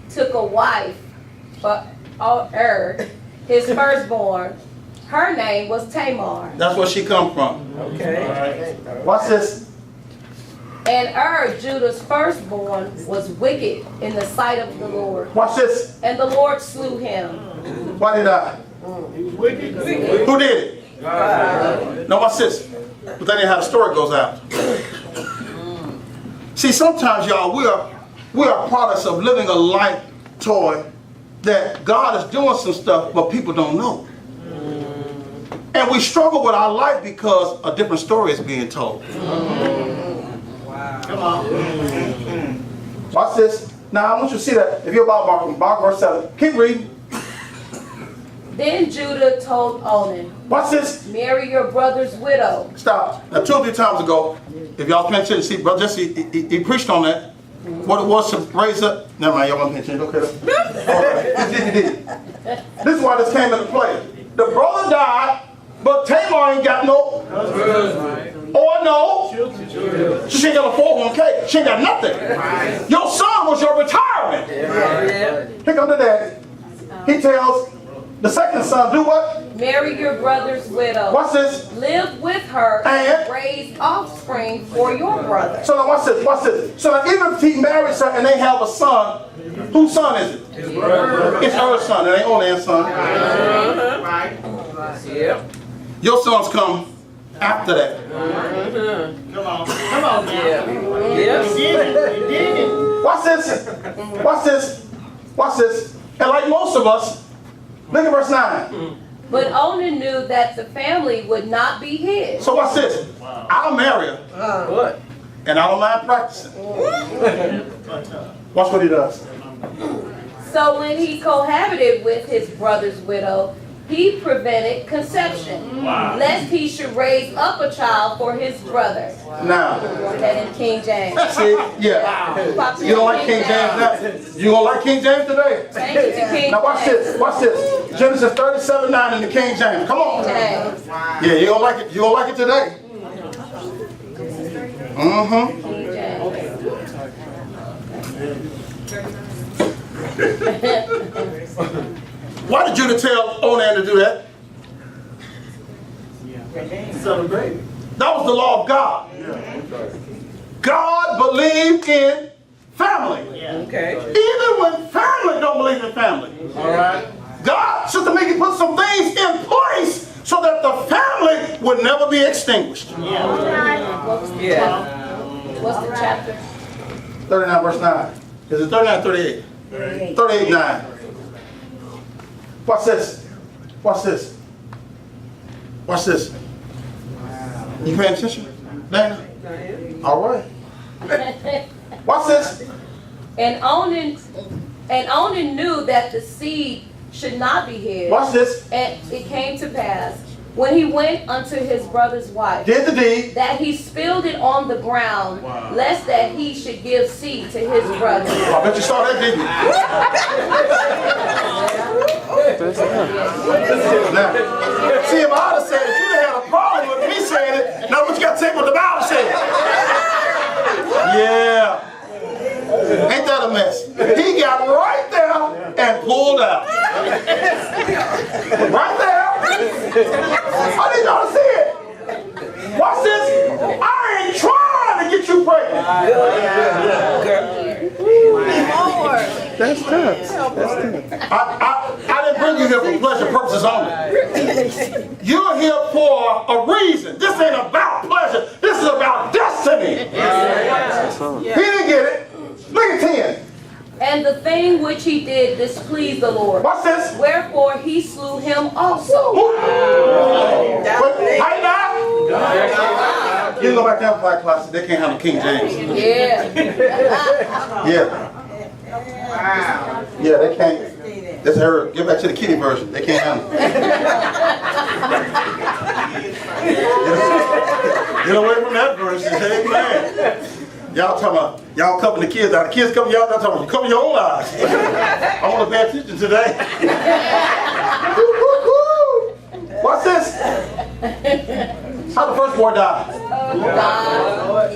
took a wife for his firstborn. Her name was Tamar. That's where she come from. Okay. Watch this. And Judah's firstborn, was wicked in the sight of the Lord. Watch this. And the Lord slew him. Why did I? He was wicked. Who did it? God. No, watch this. But that ain't how the story goes out. See, sometimes, y'all, we are products of living a life toy that God is doing some stuff, but people don't know. And we struggle with our life because a different story is being told. Wow. Come on. Watch this. Now, I want you to see that. If you're about Mark verse 7, keep reading. Then Judah told Onan, Watch this. marry your brother's widow. Stop. Now, 2 or 3 times ago, if y'all paying attention, see, Brother Jesse, he preached on that. What it was to raise up. Never mind, y'all want to pay attention. Okay. All right. This is why this came into play. The brother died, But Tamar ain't got no, or no, she ain't got a 401k. She ain't got nothing. Your son was your retirement. Here come the daddy. He tells the second son, do what? Marry your brother's widow. Watch this. Live with her And? and raise offspring for your brother. So now watch this, watch this. So now even if he marries her and they have a son, whose son is it? His brother. It's her son, it ain't only his son. Your sons come after that. Come on now. You did it. Watch this, watch this, watch this. And like most of us, look at verse 9. But Onan knew that the family would not be his. So watch this. I'll marry her. And I don't mind practicing. Watch what he does. So when he cohabited with his brother's widow, he prevented conception, lest he should raise up a child for his brother. Now, That in King James. see, yeah. You don't like King James now? You gonna like King James today? Change it to King Now watch James. this, watch this. Genesis 37:9 in the King James. Come on. James. Yeah, you gonna like it. You gonna like it today? Mm-hmm. King James. Why did Judah tell Onan to do that? Celebrate. That was the law of God. God believed in family. Even when family don't believe in family. God, Sister Mickey, put some things in place so that the family would never be extinguished. What's the chapter? 39 verse 9. Is it 39 or 38? 38 9. Watch this. Watch this. Watch this. You paying attention, Dana? All right. Watch this. And Onan knew that the seed should not be his. Watch this. And it came to pass, when he went unto his brother's wife, Did the deed. that he spilled it on the ground, lest that he should give seed to his brother. I bet you saw that, didn't you? Now, see, if I would have said it, you'd have had a problem with me saying it. Now what you got to take what the Bible said. Yeah. Ain't that a mess? He got right there and pulled out. Right there. I need y'all to see it. Watch this. I ain't trying to get you pregnant. That's tough. I didn't bring you here for pleasure purposes only. You're here for a reason. This ain't about pleasure. This is about destiny. He didn't get it. Look at 10. And the thing which he did displeased the Lord. Watch this. Wherefore he slew him also. Right now? You can go back to Amplified class. They can't handle King James. Yeah. Yeah. Yeah, they can't. That's her. Get back to the kiddie version. They can't handle it. Get away from that version. Amen. Y'all talking about, y'all covering the kids out. The kids cover y'all, talking about, you cover your own eyes. I want to pay attention today. What's this? How the first boy died?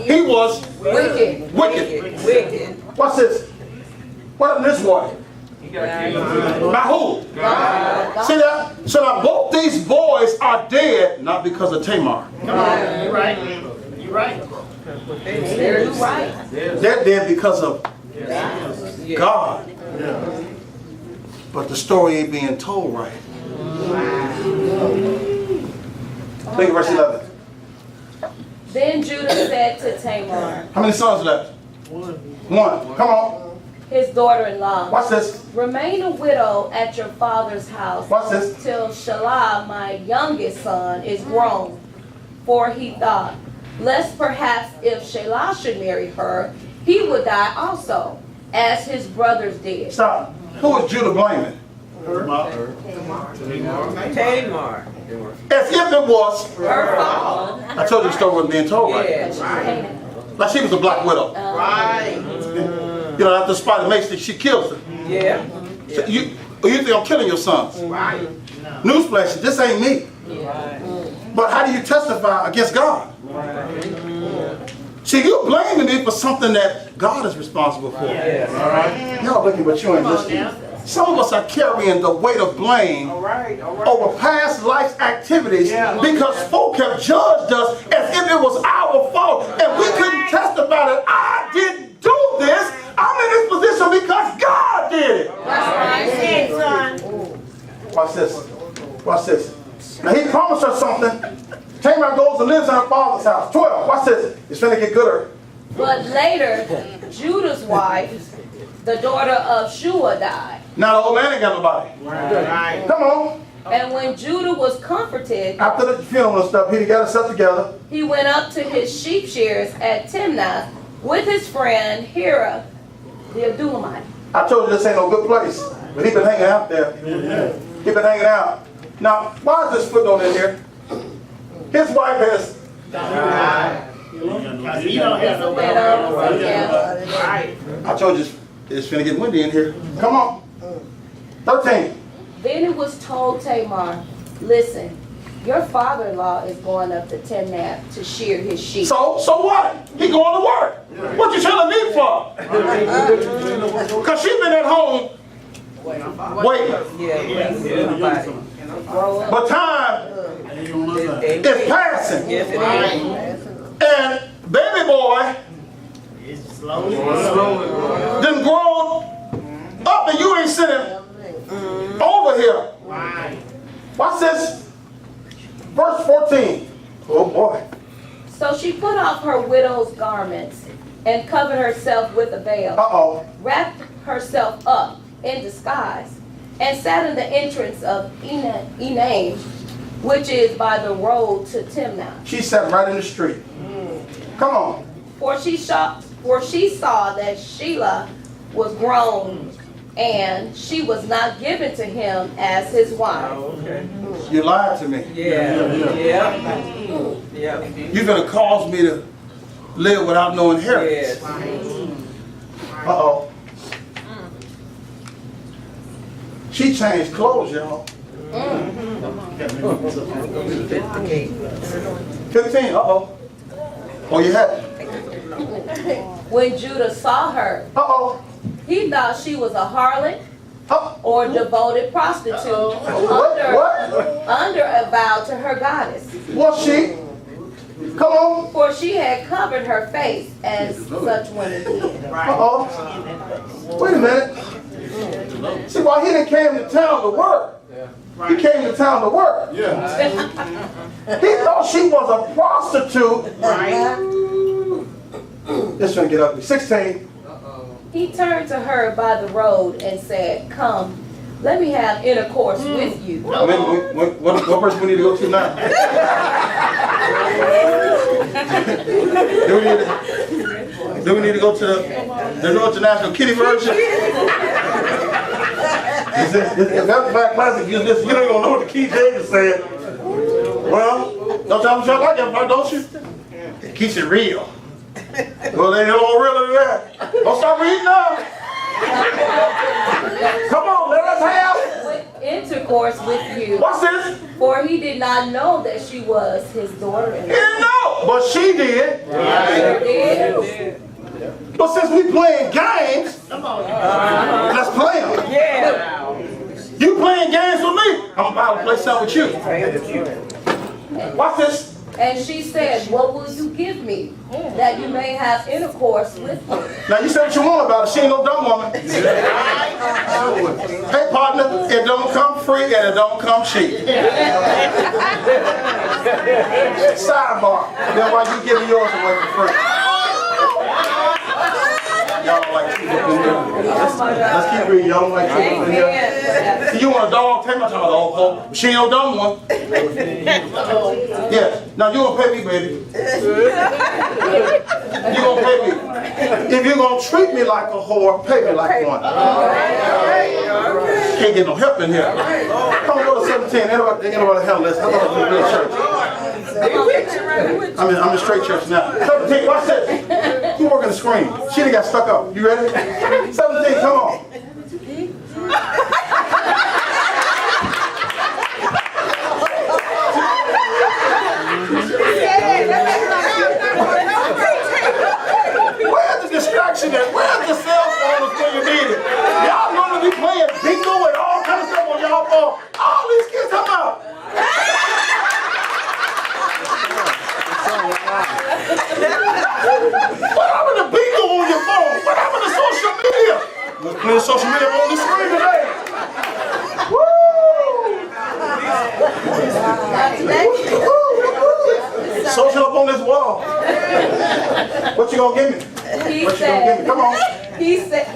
He was Wicked. wicked. What's this? What happened to this boy? By who? See that? So now both these boys are dead, not because of Tamar. You're right. You're right. You're right. They're dead because of God. But the story ain't being told right. Look at verse 11. Then Judah said to Tamar, How many sons left? One. Come on. his daughter-in-law, Watch this. remain a widow at your father's house Watch this. till Shelah, my youngest son, is grown. For he thought, lest perhaps if Shelah should marry her, he would die also, as his brothers did. Stop. Who is Judah blaming? Tamar. As if it was. Her fault. I told you the story wasn't being told right. Like she was a black widow. Right. You know, after the spider makes it, she kills her. Yeah. So or you think I'm killing your sons. Right. Newsflash, this ain't me. But how do you testify against God? See, you blaming me for something that God is responsible for. All right? Y'all looking, but you ain't listening. Some of us are carrying the weight of blame over past life activities because folk have judged us as if it was our fault, and we couldn't testify that I didn't do this. I'm in this position because God did it. That's right, son. Watch this. Watch this. Now he promised her something. Tamar goes and lives in her father's house. 12. Watch this. It's finna get gooder. But later, Judah's wife, the daughter of Shua, died. Now the old man ain't got nobody. Right. Come on. And when Judah was comforted, After the funeral and stuff, he got himself together. he went up to his sheep shears at Timnath with his friend Hira, the Adullamite. I told you this ain't no good place. But he been hanging out there. He been hanging out. Now, why is this footnote in here? His wife has Because he don't have no Right. I told you it's finna get windy in here. Come on. 13. Then it was told Tamar, listen, your father-in-law is going up to Timnath to shear his sheep. So what? He going to work. What you telling me for? Because she been at home waiting. But time is passing. And baby boy It's slowly. done grown up and you ain't sitting over here. Right. Watch this. Verse 14. Oh boy. So she put off her widow's garments and covered herself with a veil, Uh-oh. wrapped herself up in disguise, and sat in the entrance of Enaim, which is by the road to Timnath. She sat right in the street. Come on. For she saw that Shelah was grown, and she was not given to him as his wife. You lied to me. You're going to cause me to live without no inheritance. Uh-oh. She changed clothes, y'all. 15. Uh-oh. Oh, you had it. When Judah saw her, Uh-oh. he thought she was a harlot Uh-oh. or devoted prostitute under a vow to her goddess. Was she? Come on. For she had covered her face as such women did. Uh-oh. Wait a minute. See, why he didn't came to town to work. He came to town to work. He thought she was a prostitute. This gonna get ugly. 16. He turned to her by the road and said, come, let me have intercourse with you. What person we need to go to now? Do we need to go to the North International Kitty version? If that's back classic, you don't even know what the key David said. Well, don't y'all like that part, don't you? It keeps it real. Well, they don't realer than that. Don't stop reading now. Come on, let us have intercourse with you. What's this? For he did not know that she was his daughter. He didn't know, but she did. Sure did. But since we playing games, let's play them. You playing games with me, I'm about to play something with you. Watch this. And she said, what will you give me that you may have intercourse with me? Now you say what you want about it. She ain't no dumb woman. Hey partner, it don't come free and it don't come cheap. Sidebar. Then why you giving yours away for free? Y'all don't like keep up in here. Let's keep reading. Y'all don't like keep up in here. See, you want a dog? Take my time, dog. She ain't no dumb one. Yeah. Now you gonna pay me, baby. You gonna pay me. If you're gonna treat me like a whore, pay me like one. Can't get no help in here. Come on, go to 17. Ain't nobody hell list. I thought it was a real church. I'm in straight church now. 17, watch this. You working the screen. She done got stuck up. You ready? 17, come on. What you gonna give me? He What you gonna give me? said, Come on.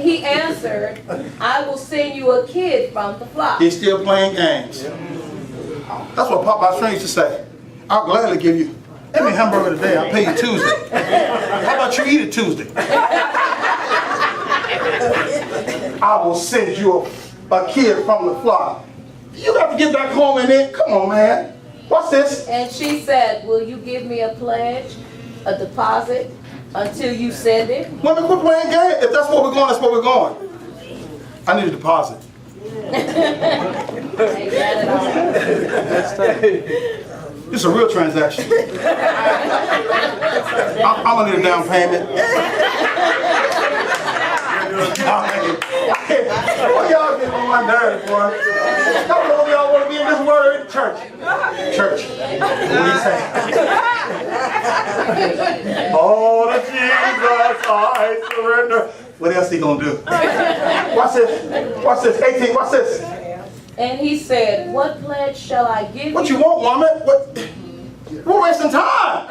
he answered, I will send you a kid from the flock. He's still playing games. That's what Popeye String used to say. I'll gladly give you any hamburger today. I'll pay you Tuesday. How about you eat it Tuesday? I will send you a kid from the flock. You got to get back home and then, come on, man. What's this? And she said, will you give me a pledge, a deposit, until you send it? Women, quit playing games. If that's where we're going, that's where we're going. I need a deposit. Ain't that at all? It's a real transaction. I'm gonna need a down payment. What y'all getting on my nerves, boy? Y'all know y'all want to be in this word in church. Church. What do you say? Oh, to Jesus I surrender. What else he gonna do? Watch this. Watch this. 18. Watch this. And he said, what pledge shall I give What you? you want, woman? What? We're wasting time.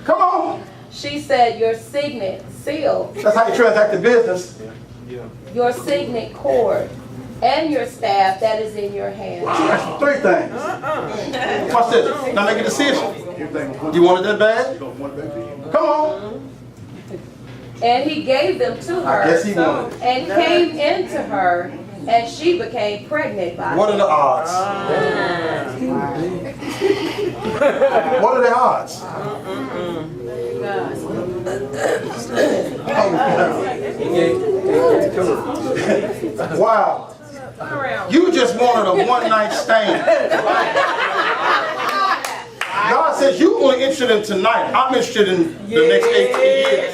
Come on. She said, your signet seal, That's how you transact the business. your signet cord, and your staff that is in your hand. That's 3 things. Watch this. Now make a decision. You want it that bad? Come on. And he gave them to her, I guess he wanted it. and came into her, and she became pregnant by What are him. the odds? What are the odds? Wow. You just wanted a one-night stand. God says you're only interested in tonight. I'm interested in the next 18 years.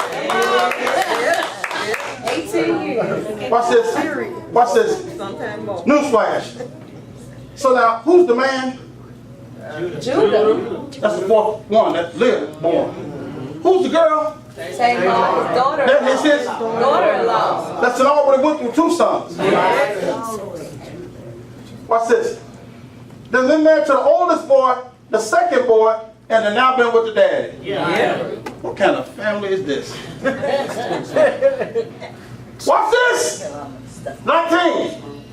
18 years. Watch this. Watch this. Newsflash. So now, who's the man? Judah, That's the 4th one that lived born. Who's the girl? Tamar's daughter, That is his. daughter-in-law. That's an already went through 2 sons. Watch this. They've been married to the oldest boy, the second boy, and they've now been with the daddy. What kind of family is this? Watch this. 19.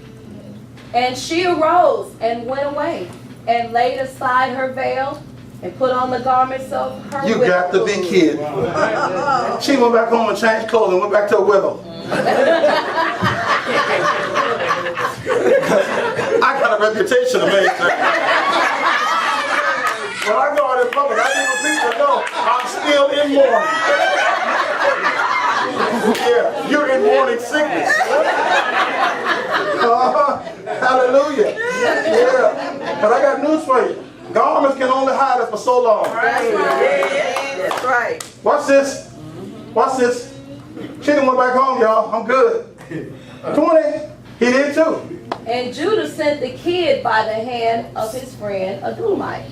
And she arose and went away, and laid aside her veil, and put on the garments of her You got to be widowhood. kidding. She went back home and changed clothes and went back to a widow. I got a reputation to make. When I go out in public, I need people to know I'm still in mourning. Yeah, you're in mourning sickness. Hallelujah. Yeah. But I got news for you. Garments can only hide us for so long. That's right. Watch this. Watch this. She done went back home, y'all. I'm good. 20. He did too. And Judah sent the kid by the hand of his friend Adullamite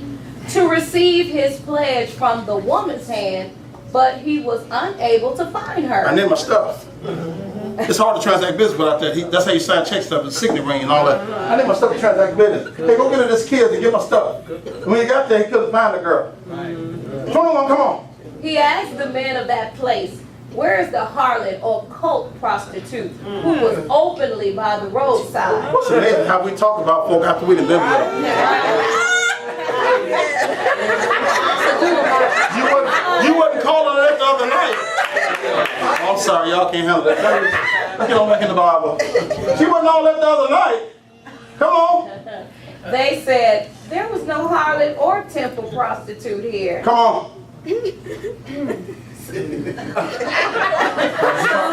to receive his pledge from the woman's hand, but he was unable to find I her. need my stuff. It's hard to transact business without that. That's how you sign check stuff and signet ring and all that. I need my stuff to transact business. Hey, go get her this kid and get my stuff. When he got there, he couldn't find the girl. 21, come on. He asked the men of that place, where is the harlot or cult prostitute who was openly by the roadside? What's amazing how we talk about folk after we done lived with them. You wasn't calling her that the other night. Oh, I'm sorry, y'all can't handle that. Let's get on back in the Bible. She wasn't all that the other night. Come on. They said, there was no harlot or temple prostitute here. Come on.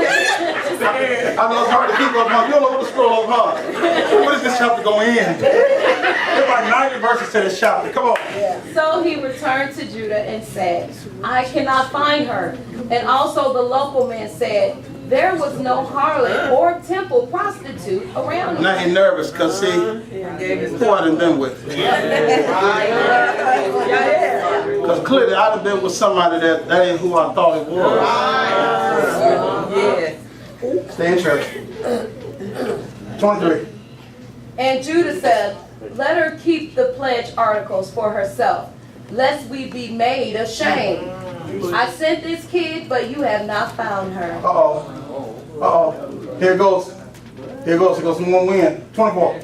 I know it's hard to keep up, huh? You don't know what to scroll up, huh? What is this chapter going in? There's like 90 verses to this chapter. Come on. So he returned to Judah and said, I cannot find her. And also the local men said, there was no harlot or temple prostitute around Now here. he's nervous because, see, who I done been with? Because clearly I done been with somebody that ain't who I thought it was. Stay in church. 23. And Judah said, let her keep the pledge articles for herself, lest we be made ashamed. I sent this kid, but you have not found her. Uh-oh. Uh-oh. Here it goes. Here it goes. Here goes some more wind. 24.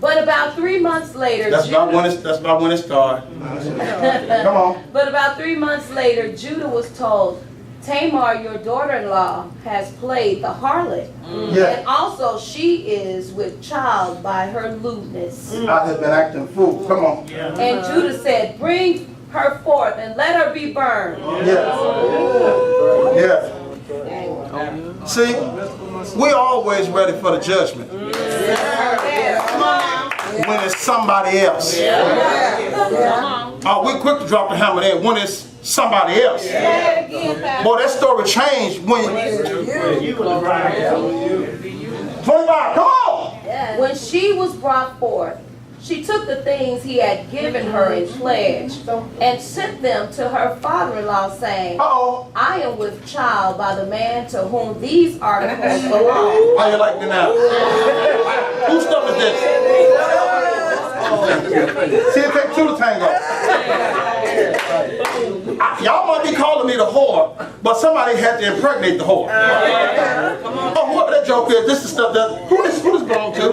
But about 3 months later, That's about when it started. Come on. But about 3 months later, Judah was told, Tamar, your daughter-in-law, has played the harlot. Yeah. And also she is with child by her lewdness. I have been acting fool. Come on. And Judah said, bring her forth and let her be burned. Yeah. Yeah. See, we're always ready for the judgment. When it's somebody else. We're quick to drop the hammer there when it's somebody else. Boy, that story changed when 25, come on! When she was brought forth, she took the things he had given her in pledge and sent them to her father-in-law, saying, Uh-oh. I am with child by the man to whom these articles belong. How you like me now? Whose stuff is this? See, it takes two to tango. Y'all might be calling me the whore, but somebody had to impregnate the whore. Oh, whoever that joke is, this is stuff that, who this belong to?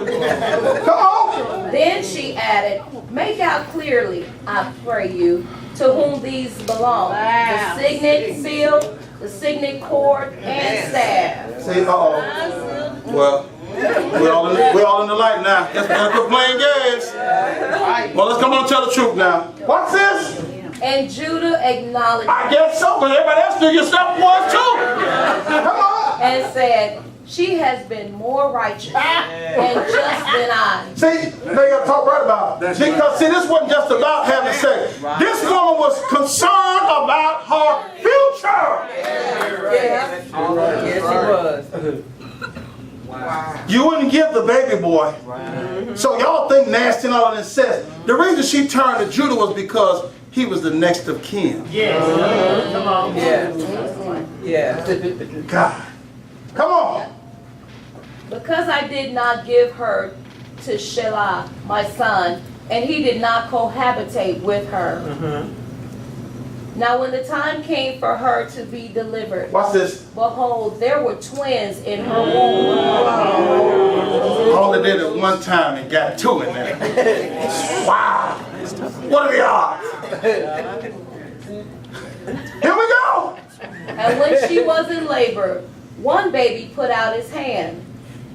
Come on. Then she added, make out clearly, I pray you, to whom these belong. The signet seal, the signet cord, and staff. See, uh-oh. Well, we're all in the light now. Let's quit playing games. Well, let's come on and tell the truth now. What's this? And Judah acknowledged I guess so, but everybody else do your stuff was too. Come on. and said, she has been more righteous and just than I. See, they got to talk right about it. Because, see, this wasn't just about having sex. This woman was concerned about her future. Yes, it was. You wouldn't give the baby boy. So y'all think nasty and all of this says. The reason she turned to Judah was because he was the next of kin. Yes. Come on. Yeah. God. Come on. Because I did not give her to Shelah, my son, and he did not cohabitate with her. Now when the time came for her to be delivered, Watch this. behold, there were twins in her womb. All they did at one time and got two in there. Wow. What are the odds? Here we go. And when she was in labor, one baby put out his hand,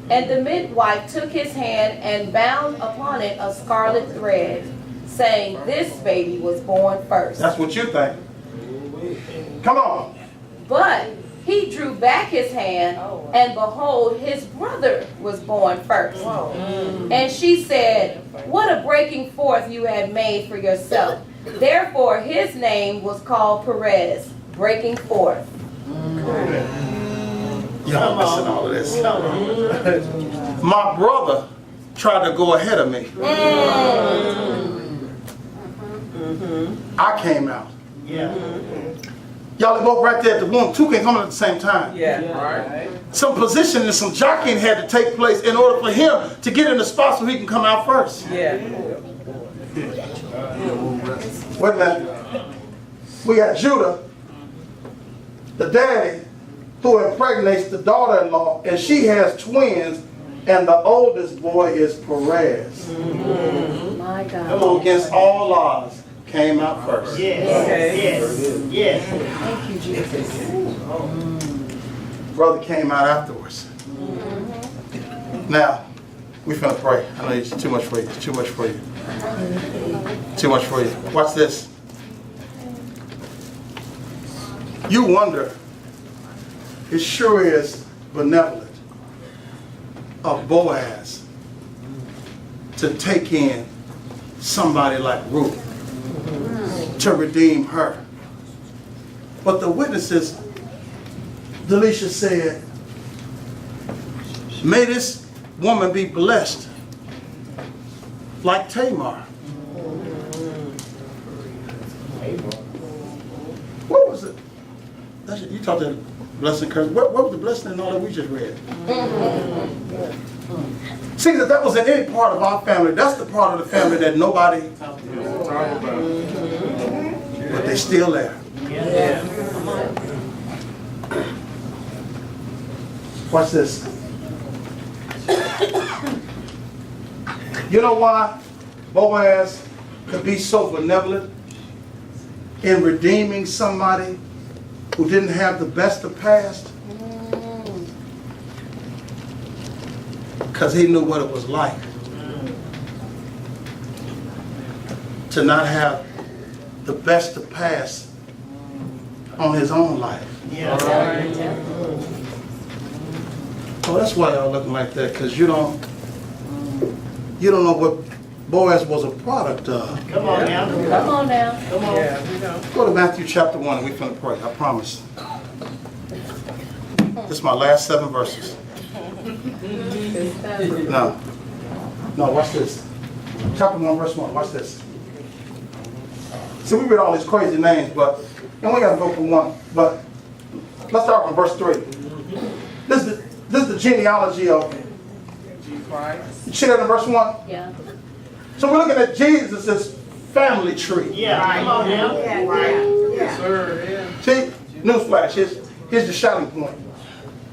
and the midwife took his hand and bound upon it a scarlet thread, saying, this baby was born first. That's what you think. Come on. But he drew back his hand, and behold, his brother was born first. And she said, what a breaking forth you had made for yourself. Therefore his name was called Perez, breaking forth. Y'all missing all of this. My brother tried to go ahead of me. I came out. Y'all are both right there at the womb. Two can come at the same time. Some positioning and some jockeying had to take place in order for him to get in the spot so he can come out first. Wait a minute. We got Judah, the daddy, who impregnates the daughter-in-law, and she has twins, and the oldest boy is Perez. My God. Who against all odds came out first. Yes. Thank you, Jesus. Brother came out afterwards. Now, we finna pray. I know it's too much for you. It's too much for you. Too much for you. Watch this. You wonder, it sure is benevolent of Boaz to take in somebody like Ruth to redeem her. But the witnesses, Delisha said, may this woman be blessed like Tamar. What was it? You talked that blessing curse. What was the blessing in all that we just read? See, that was in any part of our family. That's the part of the family that nobody, but they're still there. Watch this. You know why Boaz could be so benevolent in redeeming somebody who didn't have the best of past? Because he knew what it was like to not have the best of past on his own life. Oh, that's why y'all looking like that, because you don't know what Boaz was a product of. Come on now. Come on now. Come on. Yeah, we know. Go to Matthew chapter 1 and we're going to pray, I promise. This is my last 7 verses. No, watch this. Chapter 1, verse 1, watch this. See, we read all these crazy names, but, and we got to go for one, but let's start from verse 3. This is the genealogy of, you see that in verse 1? Yeah. So we're looking at Jesus' family tree. Yeah, come on now. Yes, sir. Yeah. See, newsflash, here's the shouting point.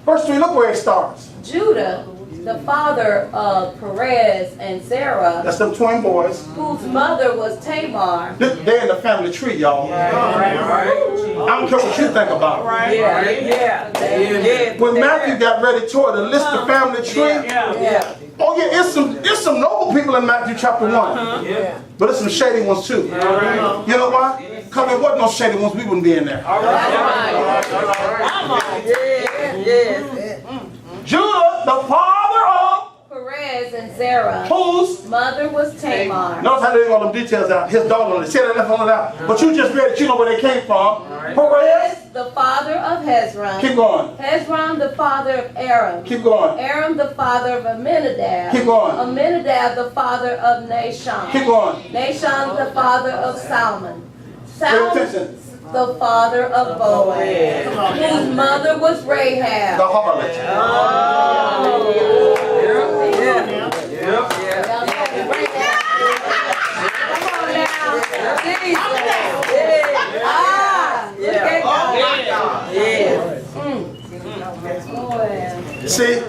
Verse 3, look where it starts. Judah, the father of Perez and Sarah, That's them twin boys. whose mother was Tamar. They're in the family tree, y'all. I don't care what you think about it. Yeah. When Matthew got ready to list the family tree, Yeah. oh yeah, it's some noble people in Matthew chapter 1. Yeah. But it's some shady ones too. You know why? Because there wasn't no shady ones, we wouldn't be in there. Judah, the father of Perez and Sarah, whose? mother was Tamar. Notice how they leave all them details out. His daughter, they said they left all it out. But you just read it, you know where they came from. Perez, Perez, the father of Hezron. keep going. Hezron, the father of Aram. Keep going. Aram, the father of Amminadab. Keep going. Amminadab, the father of Nahshon. Keep going. Nahshon, the father of Salmon. Pay Salmon, attention. the father of Boaz, whose mother was Rahab. The harlot. See,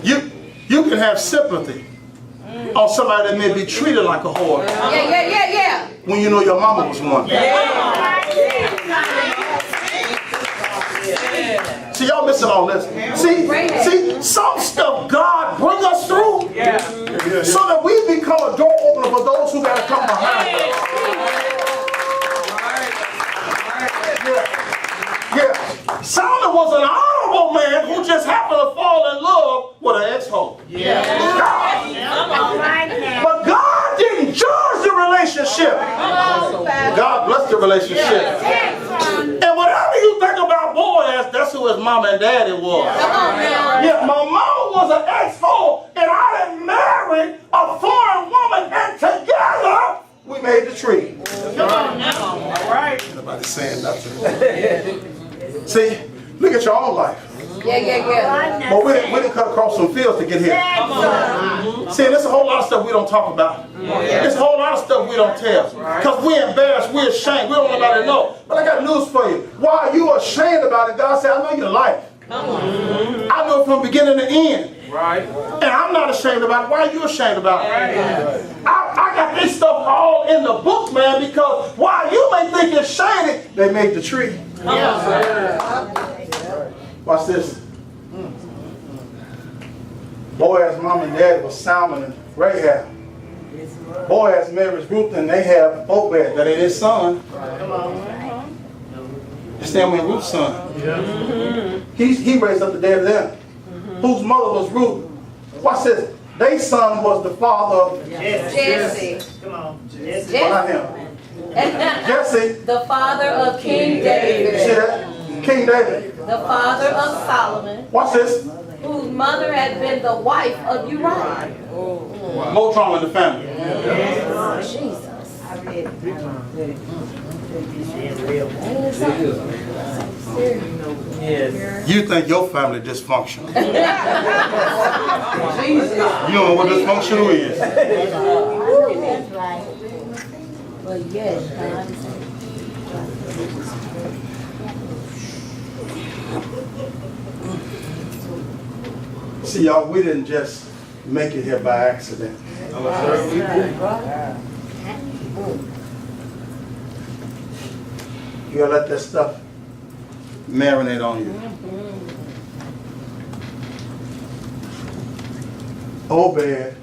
you can have sympathy on somebody that may be treated like a whore Yeah. when you know your mama was one. See, y'all missing all this. See, some stuff God bring us through so that we become a door opener for those who got to come behind us. Yeah. Solomon was an honorable man who just happened to fall in love with an ex-hoe. But God didn't judge the relationship. God blessed the relationship. And whatever you think about Boaz, that's who his mama and daddy was. Yeah, my mama was an ex-hoe, and I done married a foreign woman, and together we made the tree. Come on now. All right. Nobody's saying nothing. See, look at your own life. Yeah. But we didn't cut across some fields to get here. See, there's a whole lot of stuff we don't talk about. There's a whole lot of stuff we don't tell. Because we're embarrassed, we're ashamed, we don't want nobody to know. But I got news for you. Why are you ashamed about it? God said, I know your life. I know from beginning to end. Right. And I'm not ashamed about it. Why are you ashamed about it? I got this stuff all in the book, man, because while you may think it's shady, they made the tree. Watch this. Boaz's mom and dad was Salmon and Rahab. Boaz marries Ruth and they have Obed, that ain't his son. It's Naomi and Ruth's son. He raised up the dead of them. Whose mother was Ruth. Watch this. Their son was the father of Jesse. Come on. Jesse. not him. Jesse. The father of King You see David. that? King David. The father of Solomon, Watch this. whose mother had been the wife of Uriah. More trauma in the family. Jesus. Real. Yes. You think your family dysfunctional. You don't know what dysfunctional is. But yes, God. See, y'all, we didn't just make it here by accident. You gotta let that stuff marinate on you. Obed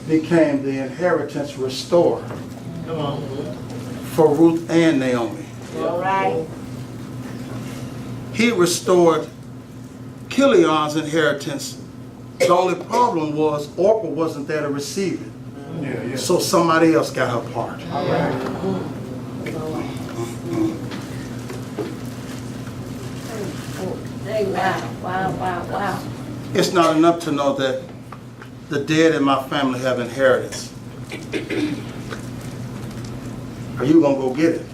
became the inheritance restorer Come on. for Ruth and Naomi. All right. He restored Chilion's inheritance. The only problem was Orpah wasn't there to receive it. So somebody else got her part. Wow. It's not enough to know that the dead in my family have inheritance. Are you going to go get it?